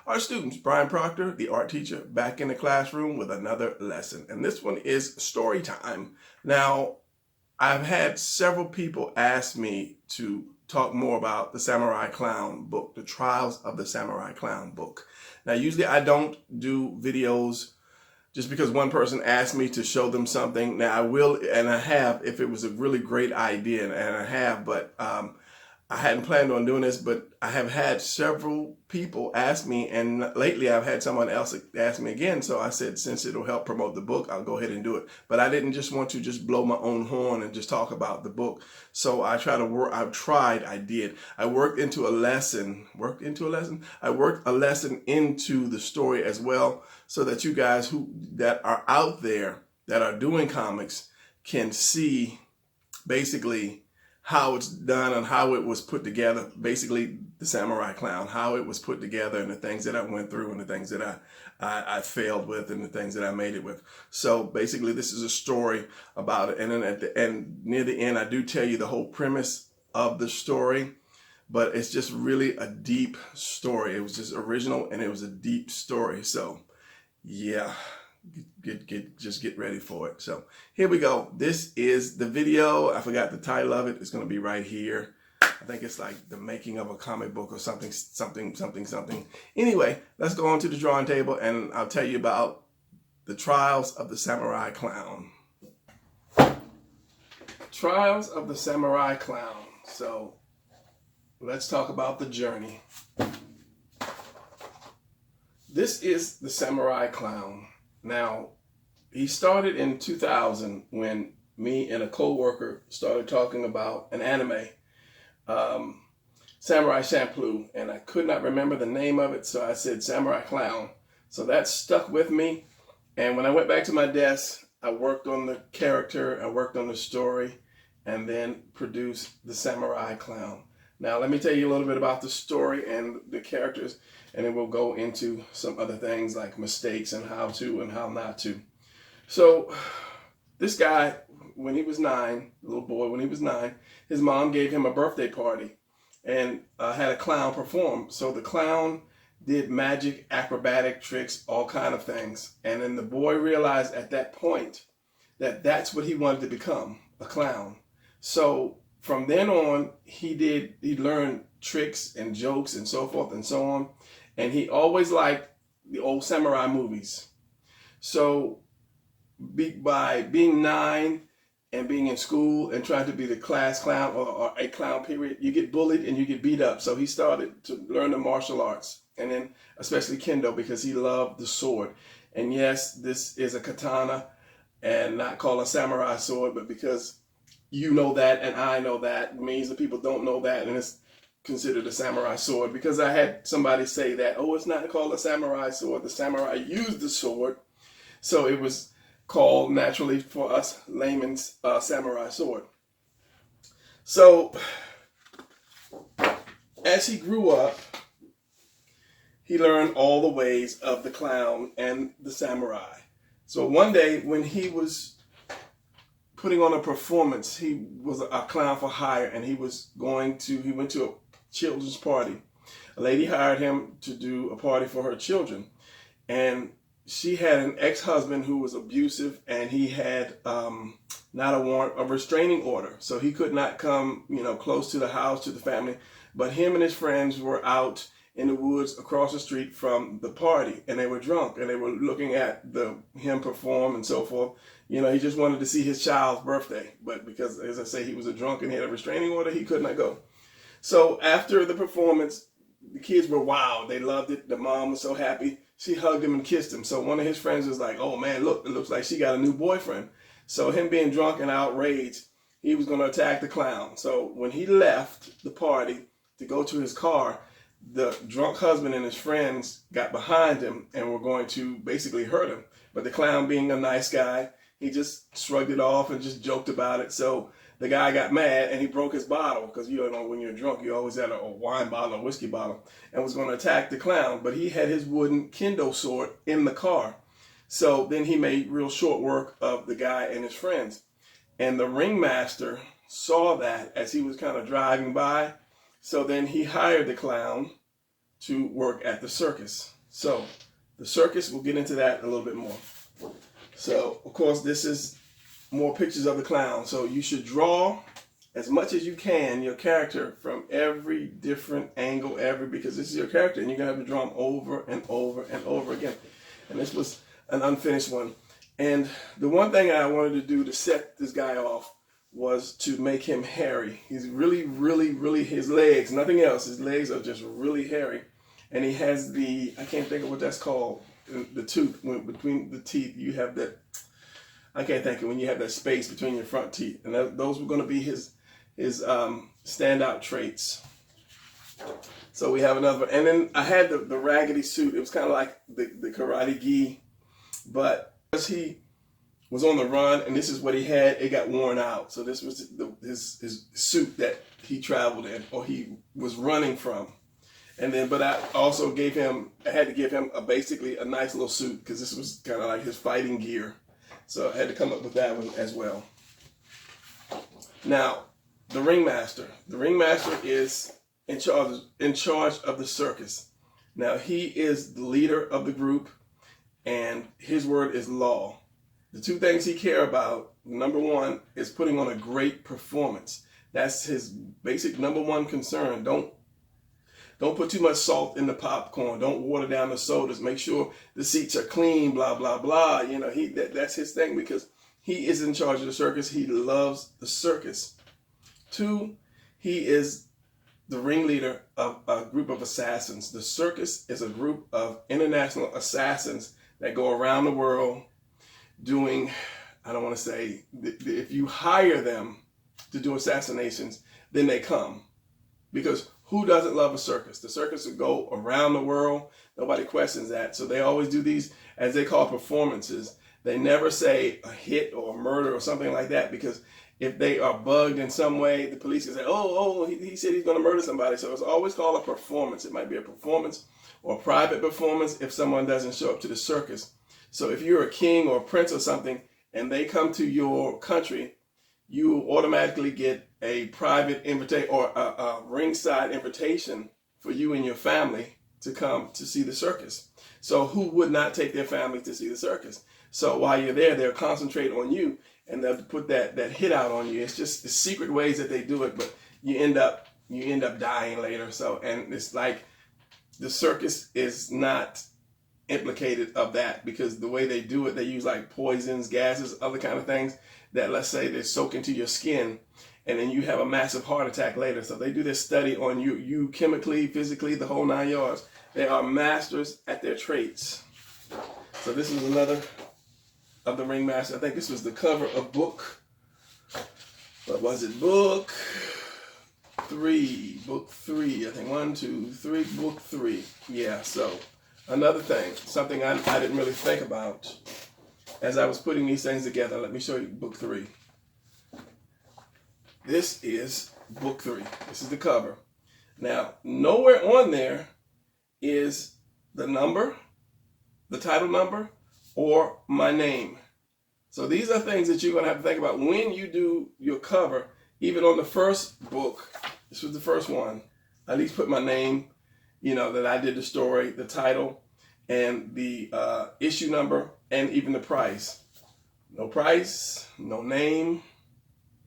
our students. Brian Proctor, the art teacher, back in the classroom with another lesson. And this one is story time. Now, I've had several people ask me to talk more about the Samurai Clown book, the Trials of the Samurai Clown book. Now, usually I don't do videos just because one person asked me to show them something. Now I will, and I have, if it was a really great idea, and I have, but I hadn't planned on doing this, but I have had several people ask me, and lately I've had someone else ask me again. So I said, since it'll help promote the book, I'll go ahead and do it. But I didn't just want to just blow my own horn and just talk about the book. So I try to work, I worked into a lesson, I worked a lesson into the story as well, so that you guys that are out there that are doing comics can see basically how it's done and how it was put together. Basically, the Samurai Clown, how it was put together, and the things that I went through, and the things that I failed with, and the things that I made it with. So basically, this is a story about it. And then at the end, near the end, I do tell you the whole premise of the story, but it's just really a deep story. It was just original, and it was a deep story. So yeah. Just get ready for it. So here we go. This is the video. I forgot the title of it. It's going to be right here. I think it's like the making of a comic book or something. Anyway, let's go on to the drawing table and I'll tell you about the Trials of the Samurai Clown. Trials of the Samurai Clown. So let's talk about the journey. This is the Samurai Clown. Now, he started in 2000 when me and a co-worker started talking about an anime, Samurai Champloo, and I could not remember the name of it, so I said Samurai Clown. So that stuck with me, and when I went back to my desk, I worked on the character, I worked on the story, and then produced the Samurai Clown. Now, let me tell you a little bit about the story and the characters, and then we'll go into some other things like mistakes and how to and how not to. So this guy, when he was 9, little boy, when he was 9, his mom gave him a birthday party and had a clown perform. So the clown did magic, acrobatic tricks, all kind of things. And then the boy realized at that point that that's what he wanted to become, a clown. So from then on, he learned tricks and jokes and so forth and so on. And he always liked the old samurai movies. So by being 9 and being in school and trying to be the class clown or a clown period, you get bullied and you get beat up. So he started to learn the martial arts, and then especially kendo, because he loved the sword. And yes, this is a katana and not called a samurai sword, but because you know that and I know that, means that people don't know that, and it's considered a samurai sword. Because I had somebody say that, oh, it's not called a samurai sword. The samurai used the sword, so it was called naturally for us layman's samurai sword. So as he grew up, he learned all the ways of the clown and the samurai. So one day when he was putting on a performance, he was a clown for hire, and he went to a children's party. A lady hired him to do a party for her children, and she had an ex-husband who was abusive, and he had not a warrant, a restraining order, so he could not come, close to the house, to the family. But him and his friends were out in the woods across the street from the party, and they were drunk, and they were looking at him perform and so forth. He just wanted to see his child's birthday, but because, as I say, he was a drunk and he had a restraining order, he could not go. So after the performance, the kids were wild. They loved it. The mom was so happy. She hugged him and kissed him. So one of his friends was like, oh man, look, it looks like she got a new boyfriend. So him being drunk and outraged, he was going to attack the clown. So when he left the party to go to his car, the drunk husband and his friends got behind him and were going to basically hurt him. But the clown, being a nice guy, he just shrugged it off and just joked about it. So the guy got mad and he broke his bottle, because when you're drunk, you always had a wine bottle, a whiskey bottle, and was going to attack the clown. But he had his wooden kendo sword in the car. So then he made real short work of the guy and his friends. And the ringmaster saw that as he was kind of driving by. So then he hired the clown to work at the circus. So the circus, we'll get into that a little bit more. So of course this is more pictures of the clown. So you should draw as much as you can your character from every different angle, because this is your character and you're gonna have to draw them over and over and over again. And this was an unfinished one. And the one thing I wanted to do to set this guy off was to make him hairy. He's really, really, really, his legs, nothing else. His legs are just really hairy. And he has the, I can't think of what that's called, the tooth, between the teeth, you have that, I can't think of when you have that space between your front teeth. And those were gonna be his standout traits. So we have another, and then I had the raggedy suit. It was kind of like the Karate Gi, but as he was on the run, and this is what he had, it got worn out. So this was his suit that he traveled in, or he was running from. And then, but I also had to give him basically a nice little suit, because this was kind of like his fighting gear. So I had to come up with that one as well. Now, the ringmaster. The ringmaster is in charge of the circus. Now, he is the leader of the group, and his word is law. The two things he cares about, number one, is putting on a great performance. That's his basic number one concern. Don't put too much salt in the popcorn. Don't water down the sodas. Make sure the seats are clean, blah, blah, blah. You know, that's his thing, because he is in charge of the circus. He loves the circus. Two, he is the ringleader of a group of assassins. The circus is a group of international assassins that go around the world doing, I don't want to say, if you hire them to do assassinations, then they come. Because who doesn't love a circus? The circus will go around the world. Nobody questions that. So they always do these, as they call, performances. They never say a hit or a murder or something like that, because if they are bugged in some way, the police can say, he said he's going to murder somebody. So it's always called a performance. It might be a performance or a private performance if someone doesn't show up to the circus. So if you're a king or a prince or something, and they come to your country, you automatically get a private invitation or a ringside invitation for you and your family to come to see the circus. So who would not take their family to see the circus? So while you're there, they'll concentrate on you, and they'll put that hit out on you. It's just the secret ways that they do it, but you end up dying later. So, and it's like the circus is not implicated of that, because the way they do it, they use like poisons, gases, other kind of things that, let's say, they soak into your skin, and then you have a massive heart attack later. So they do this study on you chemically, physically, the whole 9 yards. They are masters at their traits. So this is another of the ringmaster. I think this was the cover of book, what was it, book 3, I think 1, 2, 3, book 3. Yeah, so another thing, something I didn't really think about as I was putting these things together. Let me show you book 3. This is book 3. This is the cover. Now, nowhere on there is the number, the title number, or my name. So these are things that you're going to have to think about when you do your cover. Even on the first book, this was the first one, I at least put my name, that I did the story, the title, and the issue number, and even the price. No price, no name,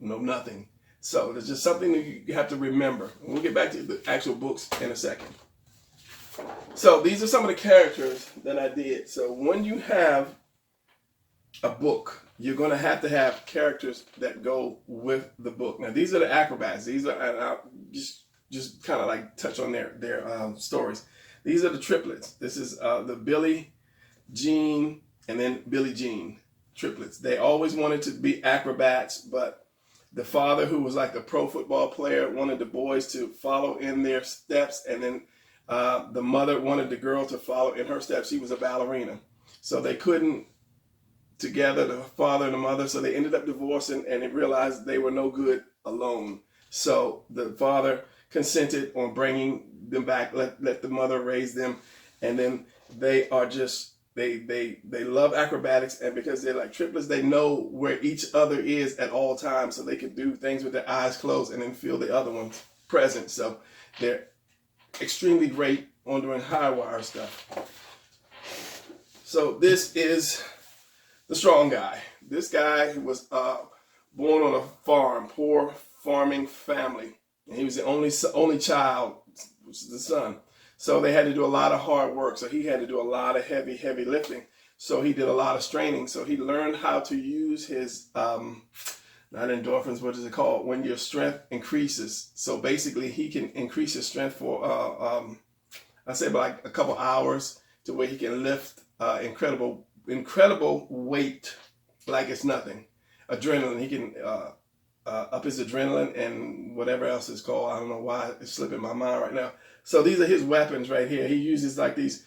no nothing. So there's just something that you have to remember. And we'll get back to the actual books in a second. So these are some of the characters that I did. So when you have a book, you're going to have characters that go with the book. Now these are the acrobats. These are, and I'll just kind of like touch on their stories. These are the triplets. This is the Billy, Jean, and then Billie Jean triplets. They always wanted to be acrobats, but the father, who was like a pro football player, wanted the boys to follow in their steps, and then the mother wanted the girl to follow in her steps. She was a ballerina. So they couldn't together, the father and the mother, so they ended up divorcing, and they realized they were no good alone. So the father consented on bringing them back, let the mother raise them, and then they are just, they love acrobatics, and because they're like triplets, they know where each other is at all times, so they can do things with their eyes closed and then feel the other one's present. So they're extremely great on doing high wire stuff. So this is the strong guy. This guy was born on a farm, poor farming family. And he was the only child, which is the son. So they had to do a lot of hard work. So he had to do a lot of heavy lifting. So he did a lot of straining. So he learned how to use his, not endorphins, what is it called? When your strength increases. So basically he can increase his strength for, I say about like a couple hours to where he can lift incredible weight like it's nothing. Adrenaline, he can up his adrenaline and whatever else it's called. I don't know why it's slipping my mind right now. So these are his weapons right here. He uses like these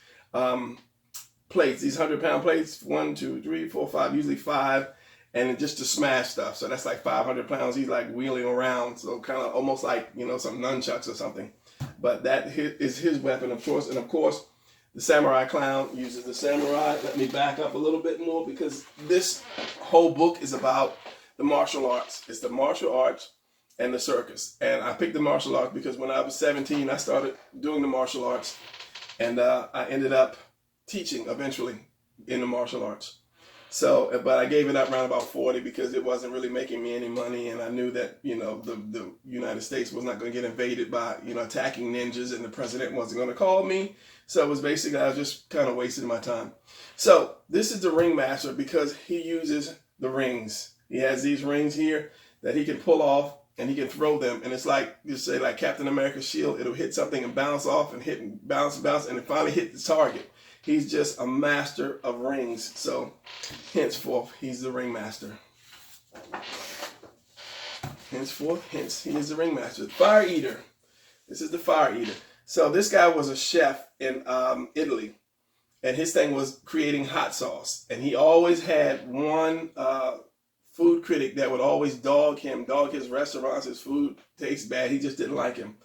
plates, these 100-pound plates, 1, 2, 3, 4, 5, usually 5, and just to smash stuff. So that's like 500 pounds. He's like wheeling around, so kind of almost like, you know, some nunchucks or something. But that is his weapon, of course. And of course, the samurai clown uses the samurai. Let me back up a little bit more because this whole book is about the martial arts. It's the martial arts and the circus. And I picked the martial arts because when I was 17, I started doing the martial arts. And I ended up teaching eventually in the martial arts. So, but I gave it up around about 40 because it wasn't really making me any money. And I knew that, you know, the United States was not going to get invaded by, you know, attacking ninjas, and the president wasn't going to call me. So it was basically, I was just kind of wasting my time. So this is the ringmaster because he uses the rings. He has these rings here that he can pull off and he can throw them. And it's like, you say like Captain America's shield, it'll hit something and bounce off and hit and bounce, and it finally hit the target. He's just a master of rings. So henceforth, he's the ringmaster. Henceforth, hence, he is the ringmaster. Fire eater. This is the fire eater. So this guy was a chef in Italy. And his thing was creating hot sauce. And he always had one food critic that would always dog his restaurants. His food tastes bad. He just didn't like him.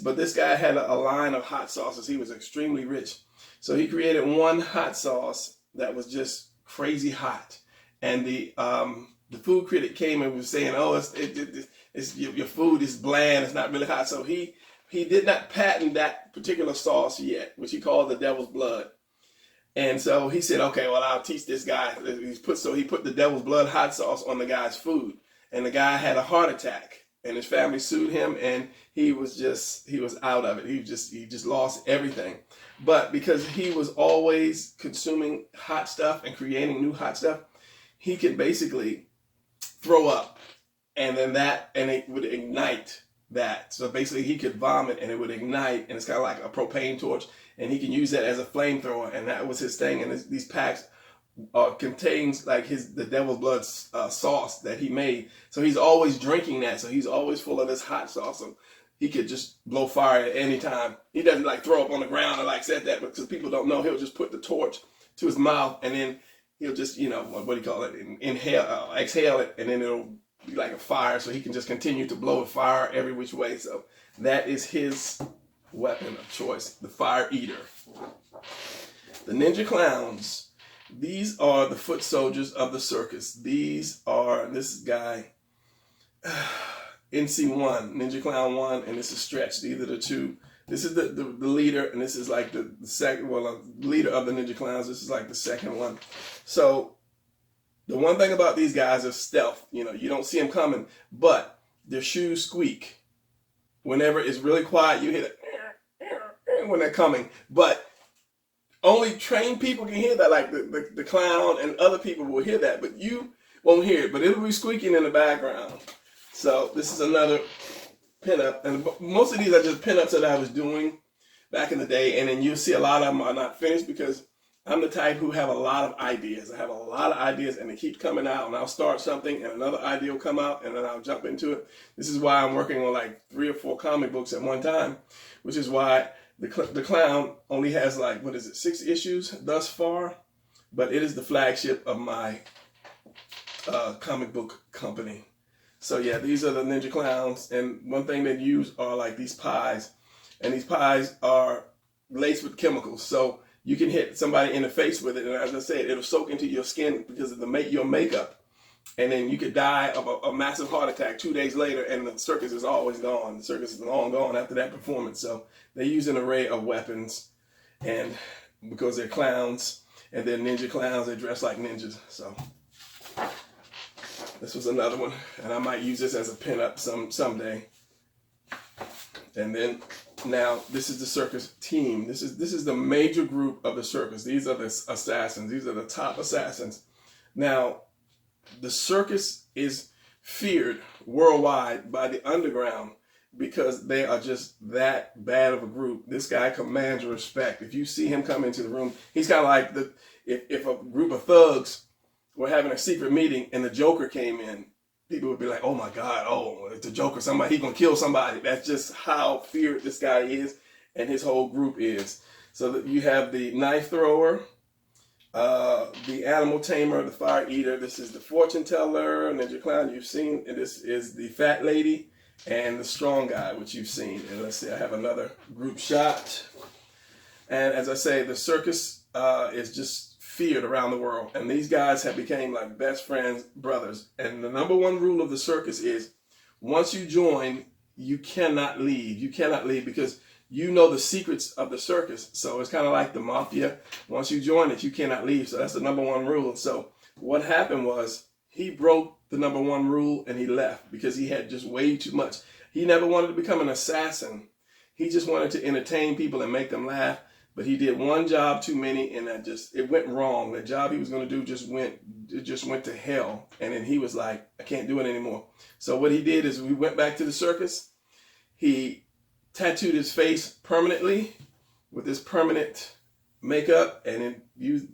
But this guy had a line of hot sauces. He was extremely rich. So he created one hot sauce that was just crazy hot. And the food critic came and was saying, oh, it's your food is bland. It's not really hot. So he did not patent that particular sauce yet, which he called the devil's blood. And so he said, okay, well, I'll teach this guy. He put the devil's blood hot sauce on the guy's food. And the guy had a heart attack. And his family sued him, and he was out of it. He just lost everything. But because he was always consuming hot stuff and creating new hot stuff, he could basically throw up, and it would ignite that. So basically he could vomit and it would ignite, and it's kind of like a propane torch, and he can use that as a flamethrower, and that was his thing. And these packs contains like the devil's blood sauce that he made. So he's always drinking that. So he's always full of this hot sauce. So he could just blow fire at any time. He doesn't like throw up on the ground or like said that, because people don't know. He'll just put the torch to his mouth, and then he'll just, you know, what do you call it? Exhale it, and then it'll be like a fire. So he can just continue to blow a fire every which way. So that is his weapon of choice, the fire eater. The ninja clowns. These are the foot soldiers of the circus. This guy, NC1, Ninja Clown 1, and this is Stretch. These are the two. This is the leader, and this is like the second, leader of the Ninja Clowns. This is like the second one. So the one thing about these guys is stealth. You know, you don't see them coming, but their shoes squeak. Whenever it's really quiet, you hear it when they're coming. But only trained people can hear that, like the clown and other people will hear that, but you won't hear it, but it'll be squeaking in the background. So this is another pinup, and most of these are just pinups that I was doing back in the day, and then you'll see a lot of them are not finished because I'm the type who have a lot of ideas. I have a lot of ideas, and they keep coming out, and I'll start something, and another idea will come out, and then I'll jump into it. This is why I'm working on like 3 or 4 comic books at one time, which is why the clown only has like, 6 issues thus far, but it is the flagship of my comic book company. So yeah, these are the ninja clowns, and one thing they use are like these pies, and these pies are laced with chemicals, so you can hit somebody in the face with it, and as I said, it'll soak into your skin because of your makeup, and then you could die of a massive heart attack 2 days later, and the circus is always gone. The circus is long gone after that performance. So they use an array of weapons, and because they're clowns. And then ninja clowns, they dress like ninjas. So this was another one, and I might use this as a pinup someday. And then now this is the circus team. This is the major group of the circus. These are the assassins. These are the top assassins. Now, the circus is feared worldwide by the underground because they are just that bad of a group. This guy commands respect. If you see him come into the room, he's kind of like if a group of thugs were having a secret meeting and the Joker came in, people would be like, oh my God, oh, it's the Joker, somebody, he's gonna kill somebody. That's just how feared this guy is and his whole group is. So that you have the knife thrower, the animal tamer, the fire eater. This is the fortune teller, ninja clown you've seen. And this is the fat lady and the strong guy, which you've seen. And let's see, I have another group shot. And as I say, the circus is just feared around the world. And these guys have become like best friends, brothers. And the number one rule of the circus is once you join, you cannot leave. You cannot leave because you know the secrets of the circus. So it's kind of like the mafia. Once you join it, you cannot leave. So that's the number one rule. So what happened was he broke the number one rule and he left because he had just way too much. He never wanted to become an assassin. He just wanted to entertain people and make them laugh. But he did one job too many, and it went wrong. The job he was going to do just went to hell. And then he was like, I can't do it anymore. So what he did is we went back to the circus. He tattooed his face permanently with this permanent makeup, and then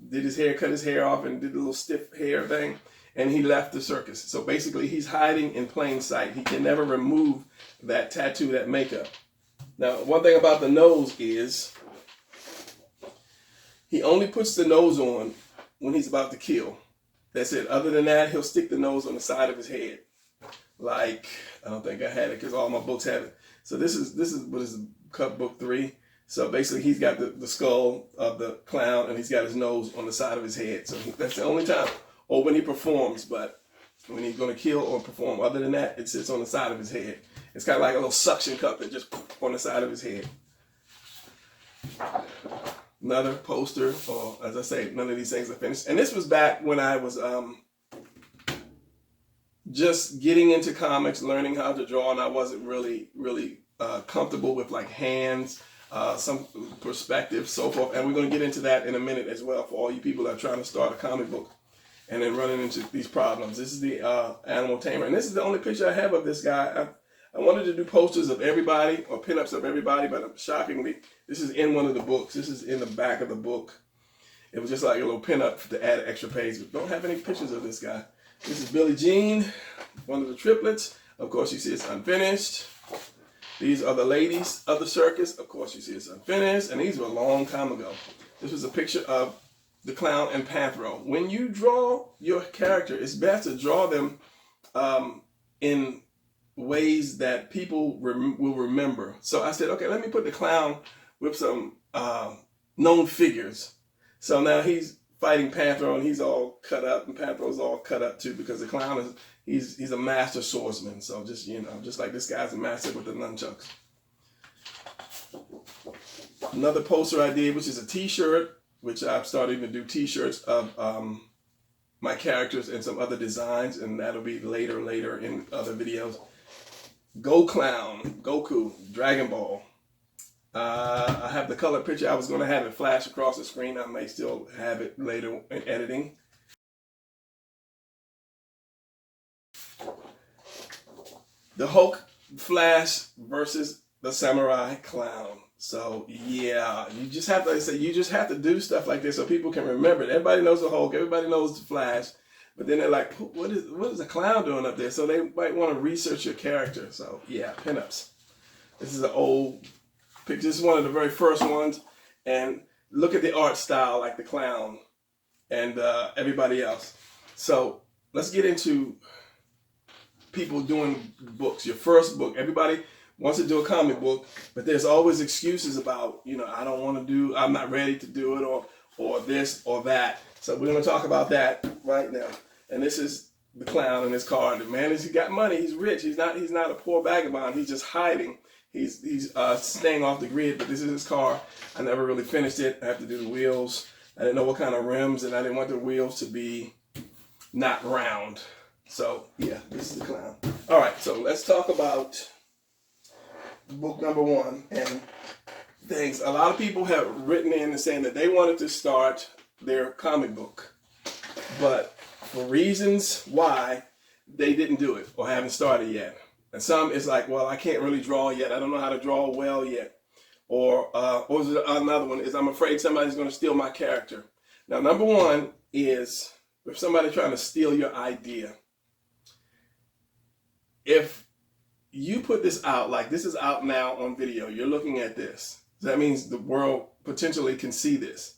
did his hair, cut his hair off, and did a little stiff hair thing, and he left the circus. So basically, he's hiding in plain sight. He can never remove that tattoo, that makeup. Now, one thing about the nose is he only puts the nose on when he's about to kill. That's it. Other than that, he'll stick the nose on the side of his head. Like, I don't think I had it because all my books have it. So this is what is Cut Book 3. So basically, he's got the skull of the clown, and he's got his nose on the side of his head. So that's the only time, or when he performs. But when he's going to kill or perform, other than that, it sits on the side of his head. It's kind of like a little suction cup that just on the side of his head. Another poster, or as I say, none of these things are finished. And this was back when I was just getting into comics, learning how to draw, and I wasn't really comfortable with like hands, some perspective, so forth. And we're going to get into that in a minute as well for all you people that are trying to start a comic book and then running into these problems. This is the animal tamer, and this is the only picture I have of this guy. I wanted to do posters of everybody or pinups of everybody, but shockingly, this is in one of the books. This is in the back of the book. It was just like a little pinup to add an extra page, but don't have any pictures of this guy. This is Billie Jean, one of the triplets. Of course, you see it's unfinished. These are the ladies of the circus. Of course, you see it's unfinished, and these were a long time ago. This was a picture of the clown and Panthro. When you draw your character, it's best to draw them in ways that people will remember. So I said, okay, let me put the clown with some known figures. So now he's fighting Panthro, and he's all cut up, and Panthro's all cut up too, because the clown he's a master swordsman. So just like this guy's a master with the nunchucks. Another poster I did, which is a T-shirt, which I've started to do T-shirts of my characters and some other designs, and that'll be later in other videos. Go Clown, Goku, Dragon Ball. I have the color picture. I was going to have it flash across the screen. I may still have it later in editing. The Hulk Flash versus the Samurai Clown. So yeah, you just have to do stuff like this so people can remember it. Everybody knows the Hulk. Everybody knows the Flash. But then they're like, what is the clown doing up there? So they might want to research your character. So yeah, pinups. This is an old picture. This is one of the very first ones. And look at the art style, like the clown and everybody else. So let's get into people doing books. Your first book. Everybody wants to do a comic book, but there's always excuses about, I don't want to do, I'm not ready to do it, or this or that. So we're going to talk about that right now. And this is the clown in his car. The man he got money. He's rich. He's not a poor vagabond. He's just hiding. He's staying off the grid. But this is his car. I never really finished it. I have to do the wheels. I didn't know what kind of rims, and I didn't want the wheels to be not round. So yeah, this is the clown. All right, so let's talk about book number 1 and things. A lot of people have written in and saying that they wanted to start their comic book, but for reasons why they didn't do it or haven't started yet. And some is like, well, I can't really draw yet. I don't know how to draw well yet. Or another one is, I'm afraid somebody's going to steal my character. Now, number 1 is, if somebody's trying to steal your idea, if you put this out, like this is out now on video, you're looking at this. That means the world potentially can see this.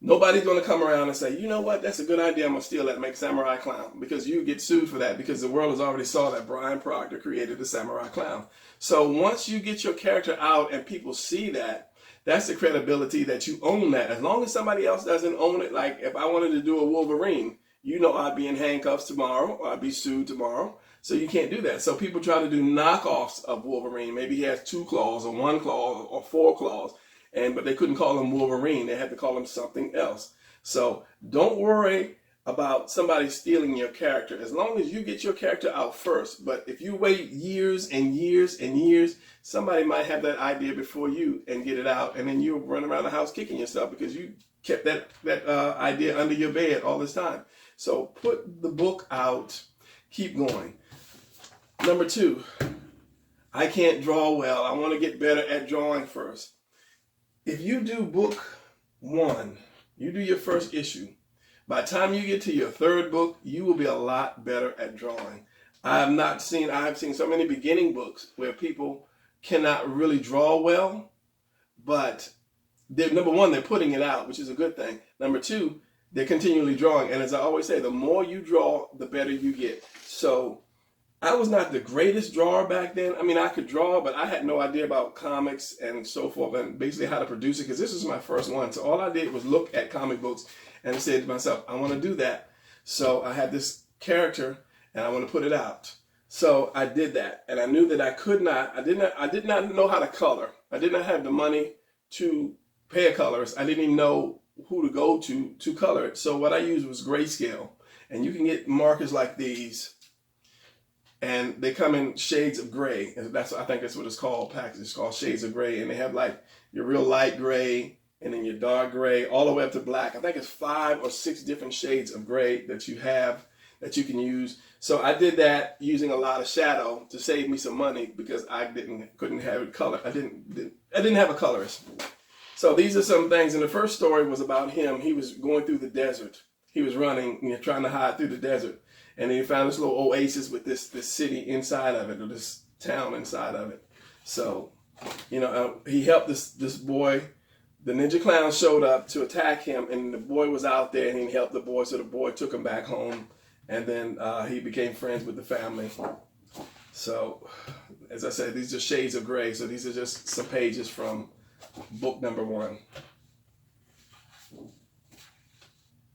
Nobody's going to come around and say, you know what, that's a good idea, I'm going to steal that and make Samurai Clown. Because you get sued for that, because the world has already saw that Brian Proctor created the Samurai Clown. So once you get your character out and people see that, that's the credibility that you own that. As long as somebody else doesn't own it, like if I wanted to do a Wolverine, you know I'd be in handcuffs tomorrow, or I'd be sued tomorrow. So you can't do that. So people try to do knockoffs of Wolverine. Maybe he has 2 claws or 1 claw or 4 claws. But they couldn't call him Wolverine. They had to call him something else. So don't worry about somebody stealing your character, as long as you get your character out first. But if you wait years and years and years, somebody might have that idea before you and get it out, and then you'll run around the house kicking yourself because you kept that idea under your bed all this time. So put the book out. Keep going. Number 2, I can't draw well. I want to get better at drawing first. If you do book 1, you do your first issue, by the time you get to your 3rd book, you will be a lot better at drawing. I've seen so many beginning books where people cannot really draw well, but number 1, they're putting it out, which is a good thing. Number 2, they're continually drawing. And as I always say, the more you draw, the better you get. So I was not the greatest drawer back then. I mean, I could draw, but I had no idea about comics and so forth, and basically how to produce it, because this was my first one. So all I did was look at comic books and said to myself, I want to do that. So I had this character and I want to put it out. So I did that, and I knew that I did not know how to color. I did not have the money to pay a colorist. I didn't even know who to go to color it. So what I used was grayscale, and you can get markers like these, and they come in shades of gray. And I think that's what it's called, package. It's called shades of gray. And they have like your real light gray, and then your dark gray, all the way up to black. I think it's 5 or 6 different shades of gray that you have that you can use. So I did that using a lot of shadow to save me some money, because I couldn't have it color. I didn't have a colorist. So these are some things. And the first story was about him. He was going through the desert. He was running, trying to hide through the desert. And then he found this little oasis with this city inside of it, or this town inside of it. So, he helped this boy. The ninja clown showed up to attack him, and the boy was out there, and he helped the boy. So the boy took him back home, and then he became friends with the family. So, as I said, these are shades of gray. So these are just some pages from book number 1.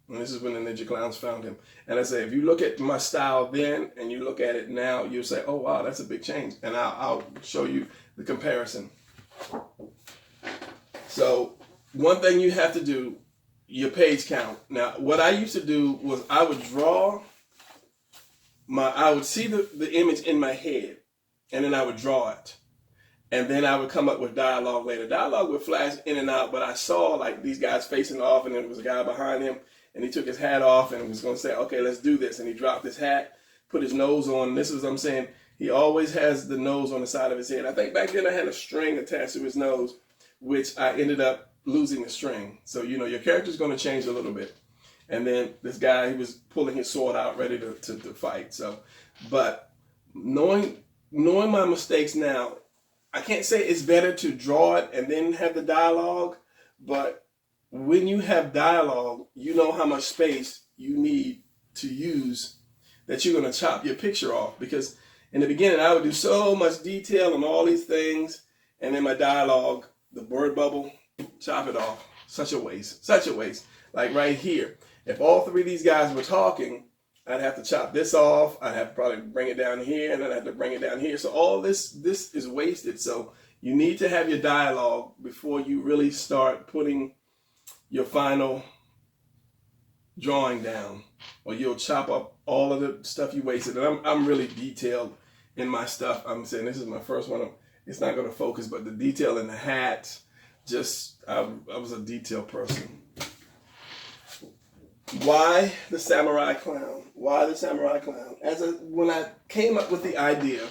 And this is when the ninja clowns found him. And I say, if you look at my style then and you look at it now, you'll say, oh, wow, that's a big change. And I'll show you the comparison. So one thing you have to do, your page count. Now, what I used to do was I would see the image in my head, and then I would draw it. And then I would come up with dialogue later. Dialogue would flash in and out, but I saw like these guys facing off, and there was a guy behind him, and he took his hat off and was going to say, okay, let's do this. And he dropped his hat, put his nose on. This is what I'm saying. He always has the nose on the side of his head. I think back then I had a string attached to his nose, which I ended up losing the string. So, your character's going to change a little bit. And then this guy, he was pulling his sword out, ready to fight. So, but knowing my mistakes now, I can't say it's better to draw it and then have the dialogue, but when you have dialogue, you know how much space you need to use, that you're going to chop your picture off. Because in the beginning, I would do so much detail on all these things, and then my dialogue, the word bubble, chop it off. Such a waste. Like right here, if all 3 of these guys were talking, I'd have to chop this off. I'd have to probably bring it down here, and then I'd have to bring it down here. So all this is wasted. So you need to have your dialogue before you really start putting your final drawing down, or you'll chop up all of the stuff you wasted. And I'm really detailed in my stuff. I'm saying this is my first one. It's not going to focus, but the detail in the hat, just I was a detail person. Why the samurai clown? Why the samurai clown? When I came up with the idea,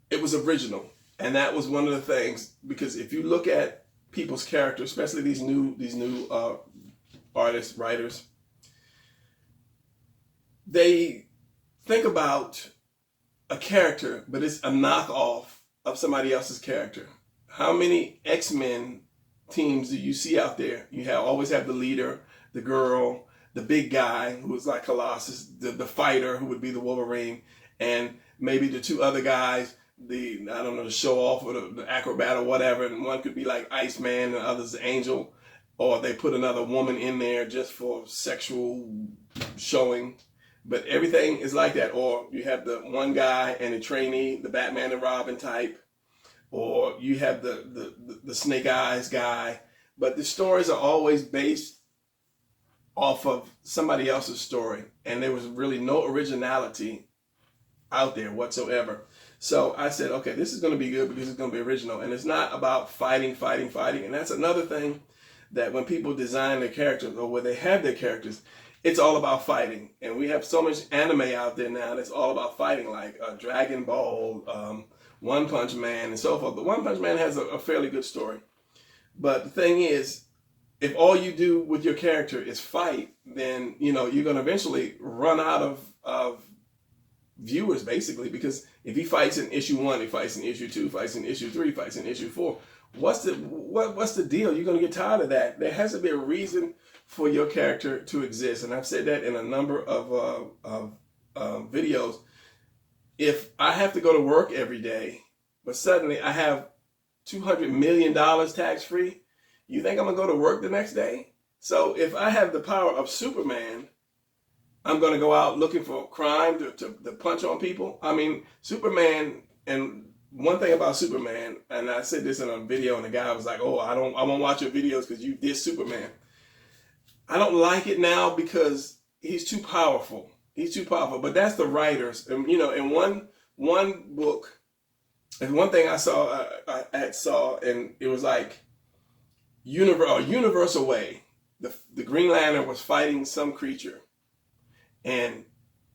it was original, and that was one of the things, because if you look at people's character, especially these new artists, writers, they think about a character, but it's a knockoff of somebody else's character. How many X-Men teams do you see out there? You always have the leader, the girl, the big guy who is like Colossus, the fighter who would be the Wolverine, and maybe the two other guys, the show off or the acrobat or whatever, and one could be like Iceman and the other's the Angel, or they put another woman in there just for sexual showing. But everything is like that. Or you have the one guy and a trainee, the Batman and Robin type, or you have the Snake Eyes guy. But the stories are always based off of somebody else's story, and there was really no originality out there whatsoever. So I said, okay, this is going to be good because it's going to be original, and it's not about fighting. And that's another thing, that when people design their characters, or where they have their characters, it's all about fighting. And we have so much anime out there now that's all about fighting, like Dragon Ball, One Punch Man, and so forth. But One Punch Man has a fairly good story. But the thing is, if all you do with your character is fight, then you're going to eventually run out of viewers, basically, because if he fights in issue 1, he fights in issue 2, fights in issue 3, fights in issue 4, what's the deal? You're going to get tired of that. There has to be a reason for your character to exist, and I've said that in a number of videos. If I have to go to work every day, but suddenly I have $200 million tax-free, you think I'm going to go to work the next day? So if I have the power of Superman, I'm going to go out looking for crime to punch on people. I mean, Superman, and one thing about Superman, and I said this in a video, and the guy was like, "Oh, I won't watch your videos because you diss Superman." I don't like it now because he's too powerful. He's too powerful. But that's the writers. And in one book, and one thing I saw, and it was like universal way. The Green Lantern was fighting some creature, and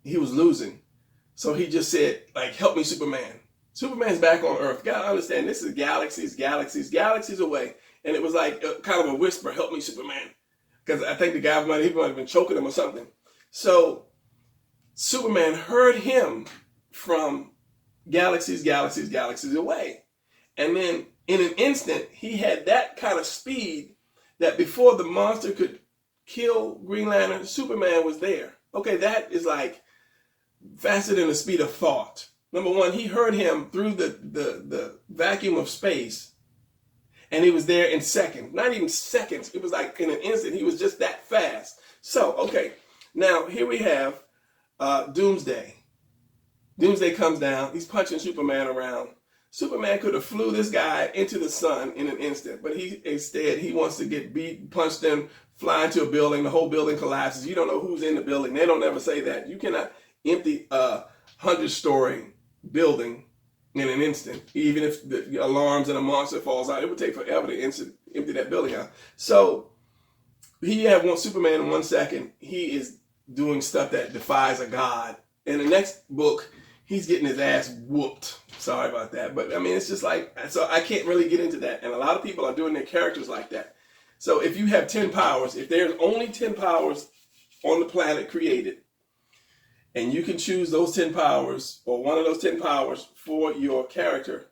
he was losing. So he just said, like, "Help me, Superman." Superman's back on Earth. You gotta understand, this is galaxies away. And it was like kind of a whisper, "Help me, Superman." Because I think the guy might have been choking him or something. So Superman heard him from galaxies away. And then in an instant, he had that kind of speed that before the monster could kill Green Lantern, Superman was there. Okay, that is like faster than the speed of thought. Number one, he heard him through the vacuum of space, and he was there in seconds. Not even seconds. It was like in an instant. He was just that fast. So, okay, now here we have Doomsday. Doomsday comes down. He's punching Superman around. Superman could have flew this guy into the sun in an instant, but instead he wants to get beat, punched in, fly into a building. The whole building collapses. You don't know who's in the building. They don't ever say that. You cannot empty a 100-story building in an instant. Even if the alarms and a monster falls out, it would take forever to empty that building out. So he had Superman in 1 second. He is doing stuff that defies a god. In the next book, he's getting his ass whooped. Sorry about that. But I mean, it's just like, so I can't really get into that. And a lot of people are doing their characters like that. So if you have 10 powers, if there's only 10 powers on the planet created, and you can choose those 10 powers, or one of those 10 powers for your character,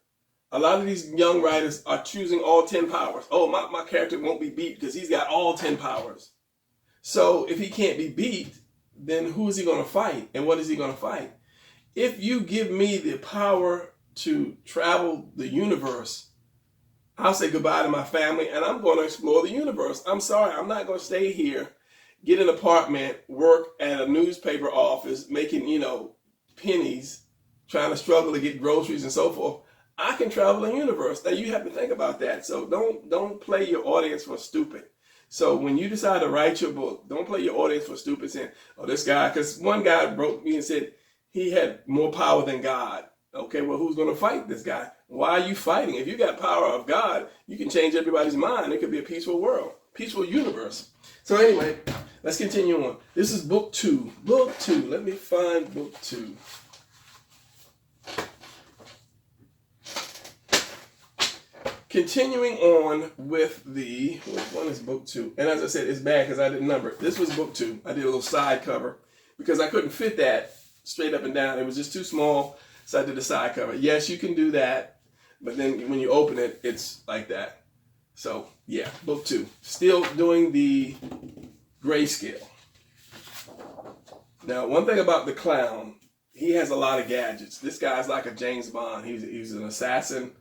a lot of these young writers are choosing all 10 powers. Oh, my character won't be beat because he's got all 10 powers. So if he can't be beat, then who is he going to fight? And what is he going to fight? If you give me the power to travel the universe, I'll say goodbye to my family and I'm going to explore the universe. I'm sorry, I'm not going to stay here, get an apartment, work at a newspaper office, making, pennies, trying to struggle to get groceries and so forth. I can travel the universe. Now you have to think about that. So don't play your audience for stupid. So when you decide to write your book, don't play your audience for stupid saying, oh, this guy, because one guy wrote me and said he had more power than God. Okay, well, who's going to fight this guy? Why are you fighting? If you got power of God, you can change everybody's mind. It could be a peaceful world, peaceful universe. So anyway, let's continue on. This is book 2. Book 2. Let me find book 2. Continuing on with the, which one is book 2? And as I said, it's bad because I didn't number it. This was book 2. I did a little side cover because I couldn't fit that straight up and down. It was just too small, so I did a side cover. Yes, you can do that, but then when you open it, it's like that. So yeah, book 2. Still doing the grayscale. Now, one thing about the clown, he has a lot of gadgets. This guy's like a James Bond. He's an assassin.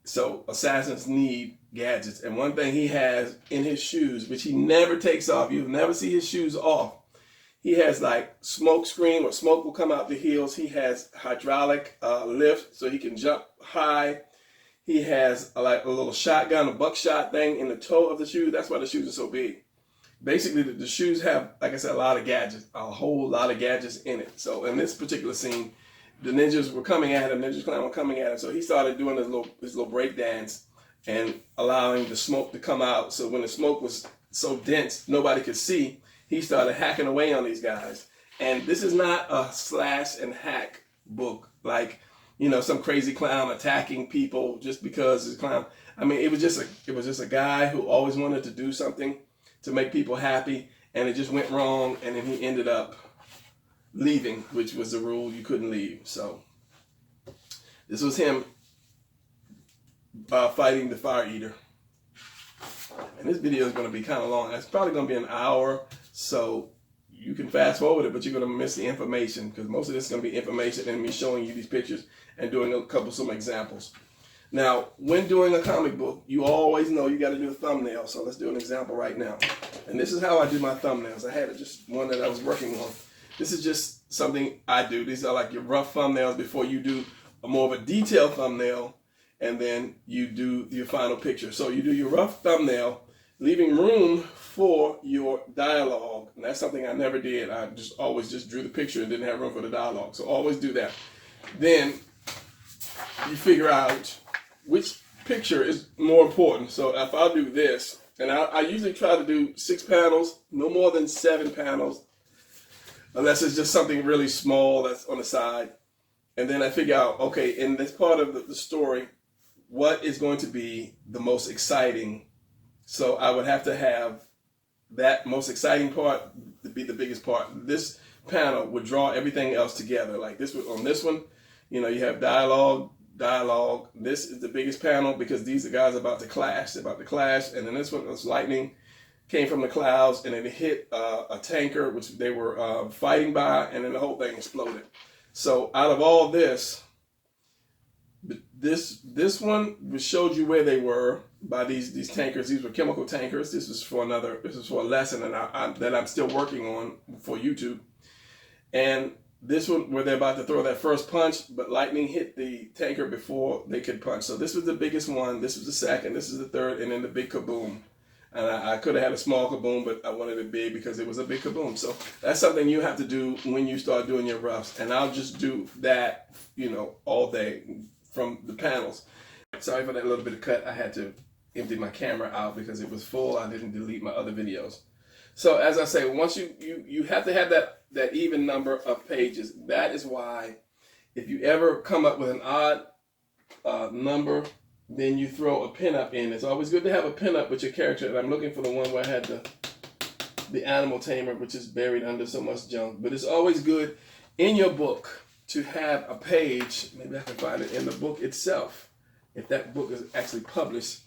So assassins need gadgets. And one thing he has in his shoes, which he never takes off, you'll never see his shoes off. He has like smoke screen where smoke will come out the heels. He has hydraulic lift so he can jump high. He has like a little shotgun, a buckshot thing in the toe of the shoe. That's why the shoes are so big. Basically, the shoes have, like I said, a lot of gadgets, a whole lot of gadgets in it. So in this particular scene, the ninjas were coming at him, ninjas clown were coming at him. So he started doing his little break dance and allowing the smoke to come out. So when the smoke was so dense, nobody could see, he started hacking away on these guys. And this is not a slash and hack book, like, you know, some crazy clown attacking people just because he's a clown. I mean, it was just a guy who always wanted to do something to make people happy, and it just went wrong, and then he ended up leaving, which was the rule, you couldn't leave. So this was him fighting the fire eater. And this video is going to be kind of long. It's probably going to be an hour, so you can fast forward it, but you're going to miss the information because most of this is going to be information and me showing you these pictures and doing some examples. Now, when doing a comic book, you always know you got to do a thumbnail. So let's do an example right now. And this is how I do my thumbnails. I had just one that I was working on. This is just something I do. These are like your rough thumbnails before you do more of a detailed thumbnail, and then you do your final picture. So you do your rough thumbnail, leaving room for your dialogue. And that's something I never did. I just always just drew the picture and didn't have room for the dialogue. So always do that. Then you figure out which picture is more important. So if I do this, and I usually try to do 6 panels, no more than 7 panels, unless it's just something really small that's on the side. And then I figure out, okay, in this part of the story, what is going to be the most exciting? So I would have to have that most exciting part to be the biggest part. This panel would draw everything else together. Like this on this one, you know, you have dialogue. This is the biggest panel because these guys are about to clash. They're about to clash. And then this one was lightning came from the clouds, and it hit a tanker, which they were fighting by, and then the whole thing exploded. So out of all this one showed you where they were by these tankers. These were chemical tankers. This is for a lesson that I'm still working on for YouTube. And this one where they're about to throw that first punch, but lightning hit the tanker before they could punch. So this was the biggest one. This was the second. This is the third, and then the big kaboom. And I could have had a small kaboom, but I wanted it big because it was a big kaboom. So that's something you have to do when you start doing your roughs. And I'll just do that, you know, all day from the panels. Sorry for that little bit of cut. I had to empty my camera out because it was full. I didn't delete my other videos. So as I say, once you have to have that even number of pages. That is why if you ever come up with an odd number, then you throw a pinup in. It's always good to have a pinup with your character. And I'm looking for the one where I had the animal tamer, which is buried under so much junk. But it's always good in your book to have a page. Maybe I can find it in the book itself, if that book is actually published.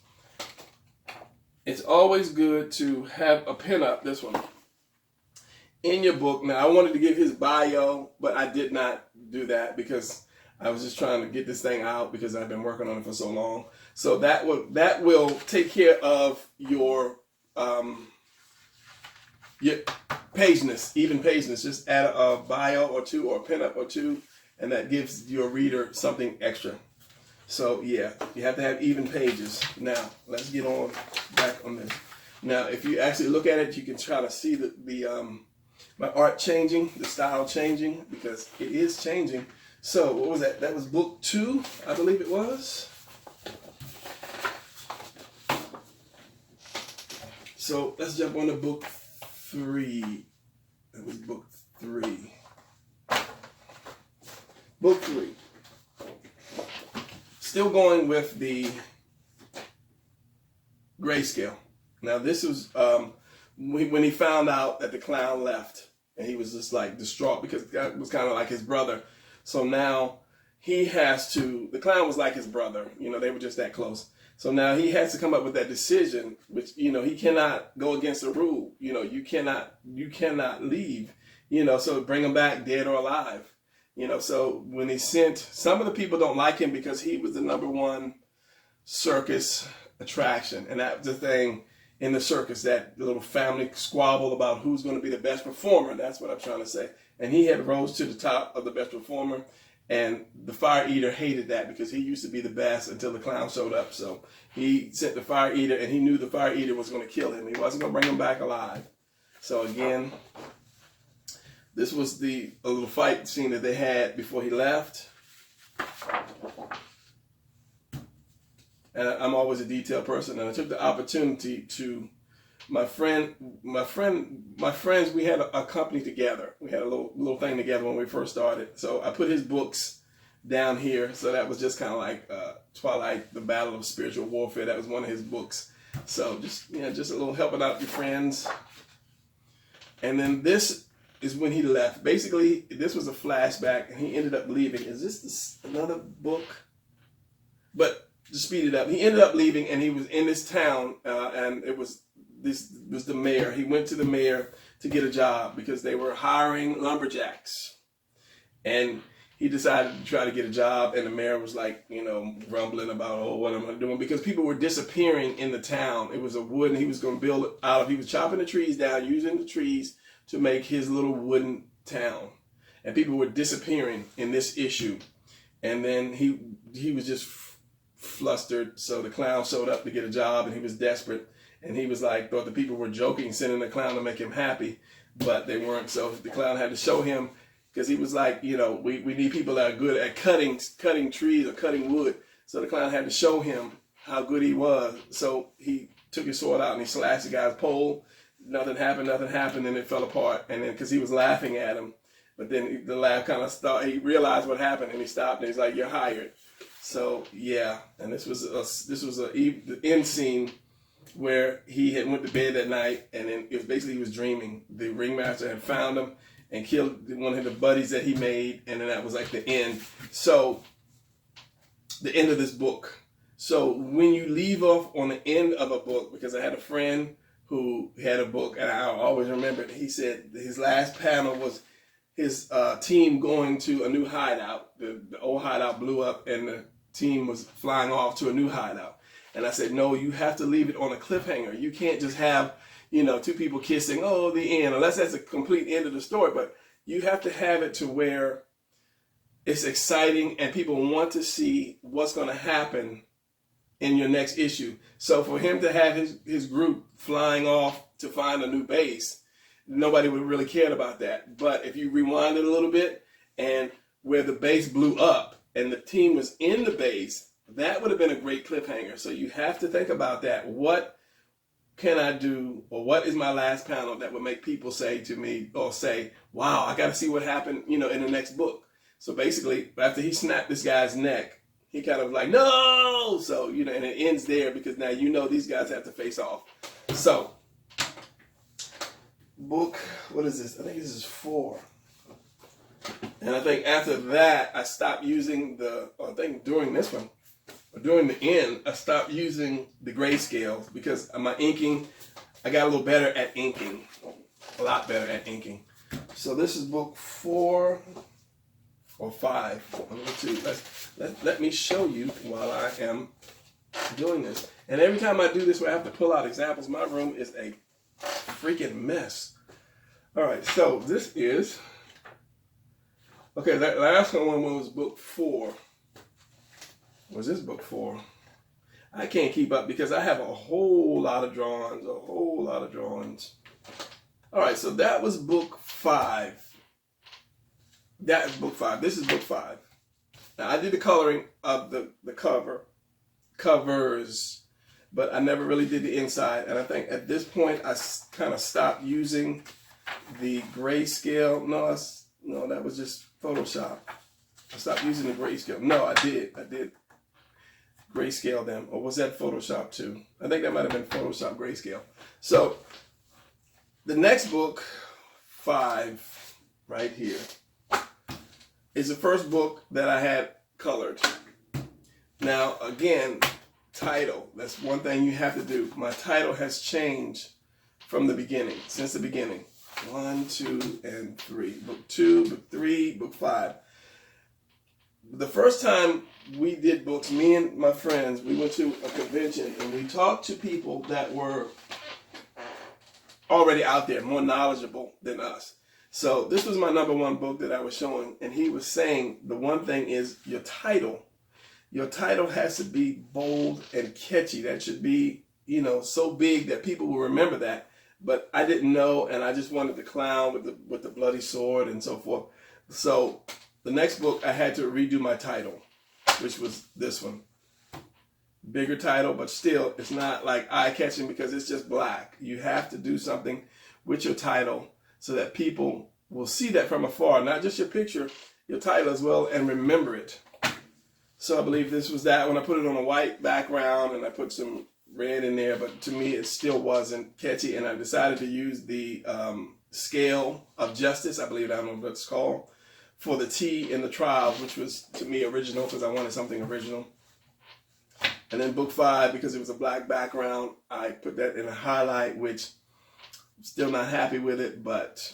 It's always good to have a pinup, this one, in your book. Now, I wanted to give his bio, but I did not do that because I was just trying to get this thing out because I've been working on it for so long. So that will take care of your pageness, even pageness. Just add a bio or two or a pinup or two, and that gives your reader something extra. So yeah, you have to have even pages. Now let's get on back on this. Now, if you actually look at it, you can try to see my art changing, the style changing, because it is changing. So what was that? That was book 2, I believe it was. So let's jump on to book 3. That was book 3. Book 3. Still going with the grayscale. Now this was when he found out that the clown left, and he was just like distraught because that was kind of like his brother. So now he has to, the clown was like his brother, you know, they were just that close. So now he has to come up with that decision, which, you know, he cannot go against the rule. You know, you cannot leave, you know, so bring him back dead or alive. You know, so when he sent, some of the people don't like him because he was the #1 circus attraction. And that was the thing in the circus, that little family squabble about who's going to be the best performer. That's what I'm trying to say. And he had rose to the top of the best performer. And the fire eater hated that because he used to be the best until the clown showed up. So he sent the fire eater, and he knew the fire eater was going to kill him. He wasn't going to bring him back alive. So again, this was a little fight scene that they had before he left. And I'm always a detailed person, and I took the opportunity to, my friends, we had a company together. We had a little thing together when we first started. So I put his books down here. So that was just kind of like Twilight, the Battle of Spiritual Warfare. That was one of his books. So just, you know, just a little helping out your friends. And then this is when he left. Basically, this was a flashback, and he ended up leaving. Is this another book? But to speed it up, he ended up leaving, and he was in this town, and this was the mayor. He went to the mayor to get a job because they were hiring lumberjacks, and he decided to try to get a job, and the mayor was like, you know, grumbling about, oh, what am I doing? Because people were disappearing in the town. It was a wood, and he was going to build it out of, he was chopping the trees down, using the trees to make his little wooden town, and people were disappearing in this issue. And then he was just flustered, so the clown showed up to get a job, and he was desperate, and he was like, thought the people were joking, sending the clown to make him happy, but they weren't. So the clown had to show him, because he was like, you know, we need people that are good at cutting trees or cutting wood. So the clown had to show him how good he was. So he took his sword out and he slashed the guy's pole. Nothing happened, and it fell apart. And then, because he was laughing at him, but then the laugh kind of stopped. He realized what happened, and he stopped, and he's like, "You're hired." So yeah, and this was the end scene where he had went to bed that night, and then it was basically he was dreaming. The ringmaster had found him and killed one of the buddies that he made, and then that was like the end. So the end of this book. So when you leave off on the end of a book, because I had a friend who had a book, and I always remember it, he said his last panel was his team going to a new hideout. The old hideout blew up, and the team was flying off to a new hideout. And I said, no, you have to leave it on a cliffhanger. You can't just have, you know, two people kissing, oh, the end, unless that's a complete end of the story. But you have to have it to where it's exciting and people want to see what's going to happen in your next issue. So for him to have his group flying off to find a new base, nobody would really care about that. But if you rewind it a little bit, and where the base blew up and the team was in the base, that would have been a great cliffhanger. So you have to think about that. What can I do, or what is my last panel that would make people say to me, or say, wow, I got to see what happened, you know, in the next book. So basically, after he snapped this guy's neck, he kind of like, no! So, you know, and it ends there, because now you know these guys have to face off. So, book, what is this? I think this is 4. And I think after that, I stopped using I think during this one, or during the end, I stopped using the grayscale, because my inking, I got a little better at inking. A lot better at inking. So this is book 4 or 5. Number 2. Let me show you while I am doing this. And every time I do this where I have to pull out examples, my room is a freaking mess. All right, so this is, okay, that last one was book 4. Was this book 4? I can't keep up because I have a whole lot of drawings, All right, so that was book 5. That is book 5. This is book 5. Now, I did the coloring of the covers, but I never really did the inside. And I think at this point, I kind of stopped using the grayscale. No, that was just Photoshop. I stopped using the grayscale. No, I did grayscale them. Or was that Photoshop too? I think that might have been Photoshop grayscale. So the next book, 5, right here, is the first book that I had colored. Now, again, title. That's one thing you have to do. My title has changed from the beginning, since the beginning. 1, 2, and 3. Book 2, book 3, book 5. The first time we did books, me and my friends, we went to a convention and we talked to people that were already out there, more knowledgeable than us. So this was my number 1 book that I was showing, and he was saying the one thing is your title. Your title has to be bold and catchy. That should be, so big that people will remember that. But I didn't know, and I just wanted the clown with the bloody sword and so forth. So the next book, I had to redo my title, which was this one. Bigger title, but still, it's not like eye-catching because it's just black. You have to do something with your title so that people will see that from afar, not just your picture, your title as well, and remember it. So I believe this was that when I put it on a white background and I put some red in there, but to me it still wasn't catchy, and I decided to use the scale of justice, I believe, I don't know what it's called, for the T in the trials, which was to me original because I wanted something original. And then book 5, because it was a black background, I put that in a highlight, which I'm still not happy with it, but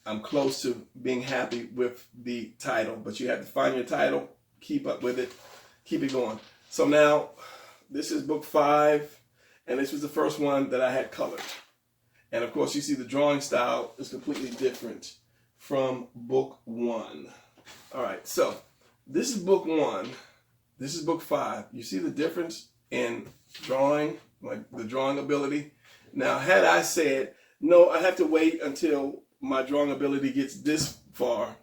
I'm close to being happy with the title. But you have to find your title, keep up with it, keep it going. So now, this is book 5, and this was the first one that I had colored. And of course, you see the drawing style is completely different from book 1. All right, so this is book 1. This is book 5. You see the difference in drawing, like the drawing ability? Now, had I said, no, I have to wait until my drawing ability gets this far,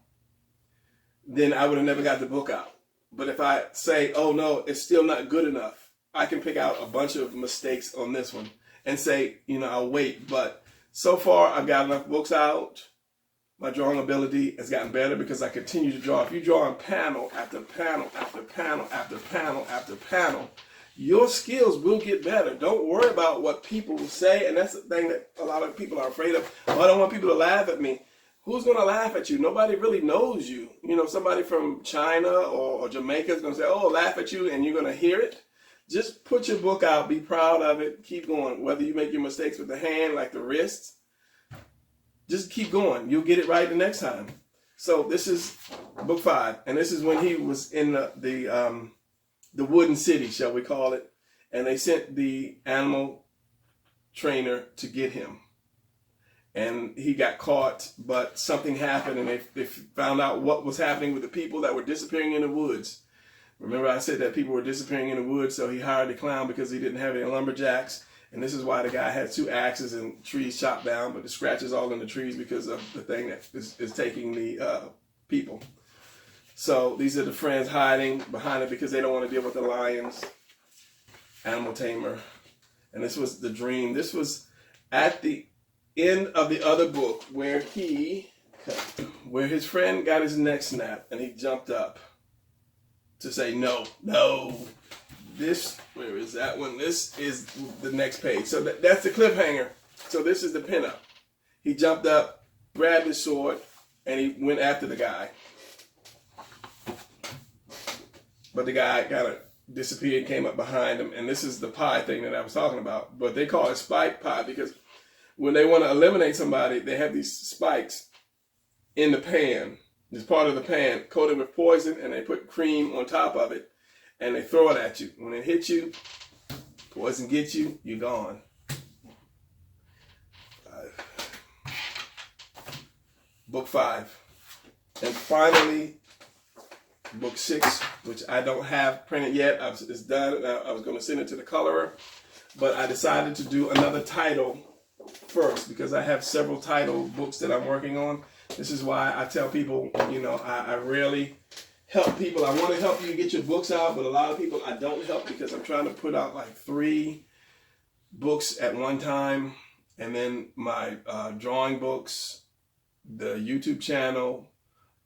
then I would have never got the book out. But if I say, oh no, it's still not good enough, I can pick out a bunch of mistakes on this one and say, I'll wait. But so far, I've got enough books out. My drawing ability has gotten better because I continue to draw. If you draw on panel after panel after panel after panel after panel, your skills will get better. Don't worry about what people will say. And that's the thing that a lot of people are afraid of. Oh, I don't want people to laugh at me. Who's going to laugh at you? Nobody really knows you. Somebody from China or Jamaica is going to say, oh, laugh at you, and you're going to hear it. Just put your book out. Be proud of it. Keep going. Whether you make your mistakes with the hand, like the wrist, just keep going. You'll get it right the next time. So this is book 5, and this is when he was in the wooden city, shall we call it, and they sent the animal trainer to get him, and he got caught. But something happened, and they found out what was happening with the people that were disappearing in the woods. Remember, I said that people were disappearing in the woods, so he hired the clown because he didn't have any lumberjacks. And this is why the guy had 2 axes and trees chopped down, but the scratches all in the trees because of the thing that is taking the people. So these are the friends hiding behind it because they don't want to deal with the lions. Animal tamer. And this was the dream. This was at the end of the other book where his friend got his neck snapped and he jumped up to say, no. Where is that one? This is the next page. So that's the cliffhanger. So this is the pinup. He jumped up, grabbed his sword, and he went after the guy. But the guy kind of disappeared, came up behind him, and this is the pie thing that I was talking about. But they call it spike pie because when they want to eliminate somebody, they have these spikes in the pan. It's part of the pan, coated with poison, and they put cream on top of it. And they throw it at you. When it hits you, poison gets you, you're gone. Book 5. And finally, book 6, which I don't have printed yet. It's done. I was going to send it to the colorer, but I decided to do another title first because I have several title books that I'm working on. This is why I tell people, you know, I rarely help people. I want to help you get your books out, but a lot of people I don't help because I'm trying to put out like 3 books at one time, and then my drawing books, the YouTube channel.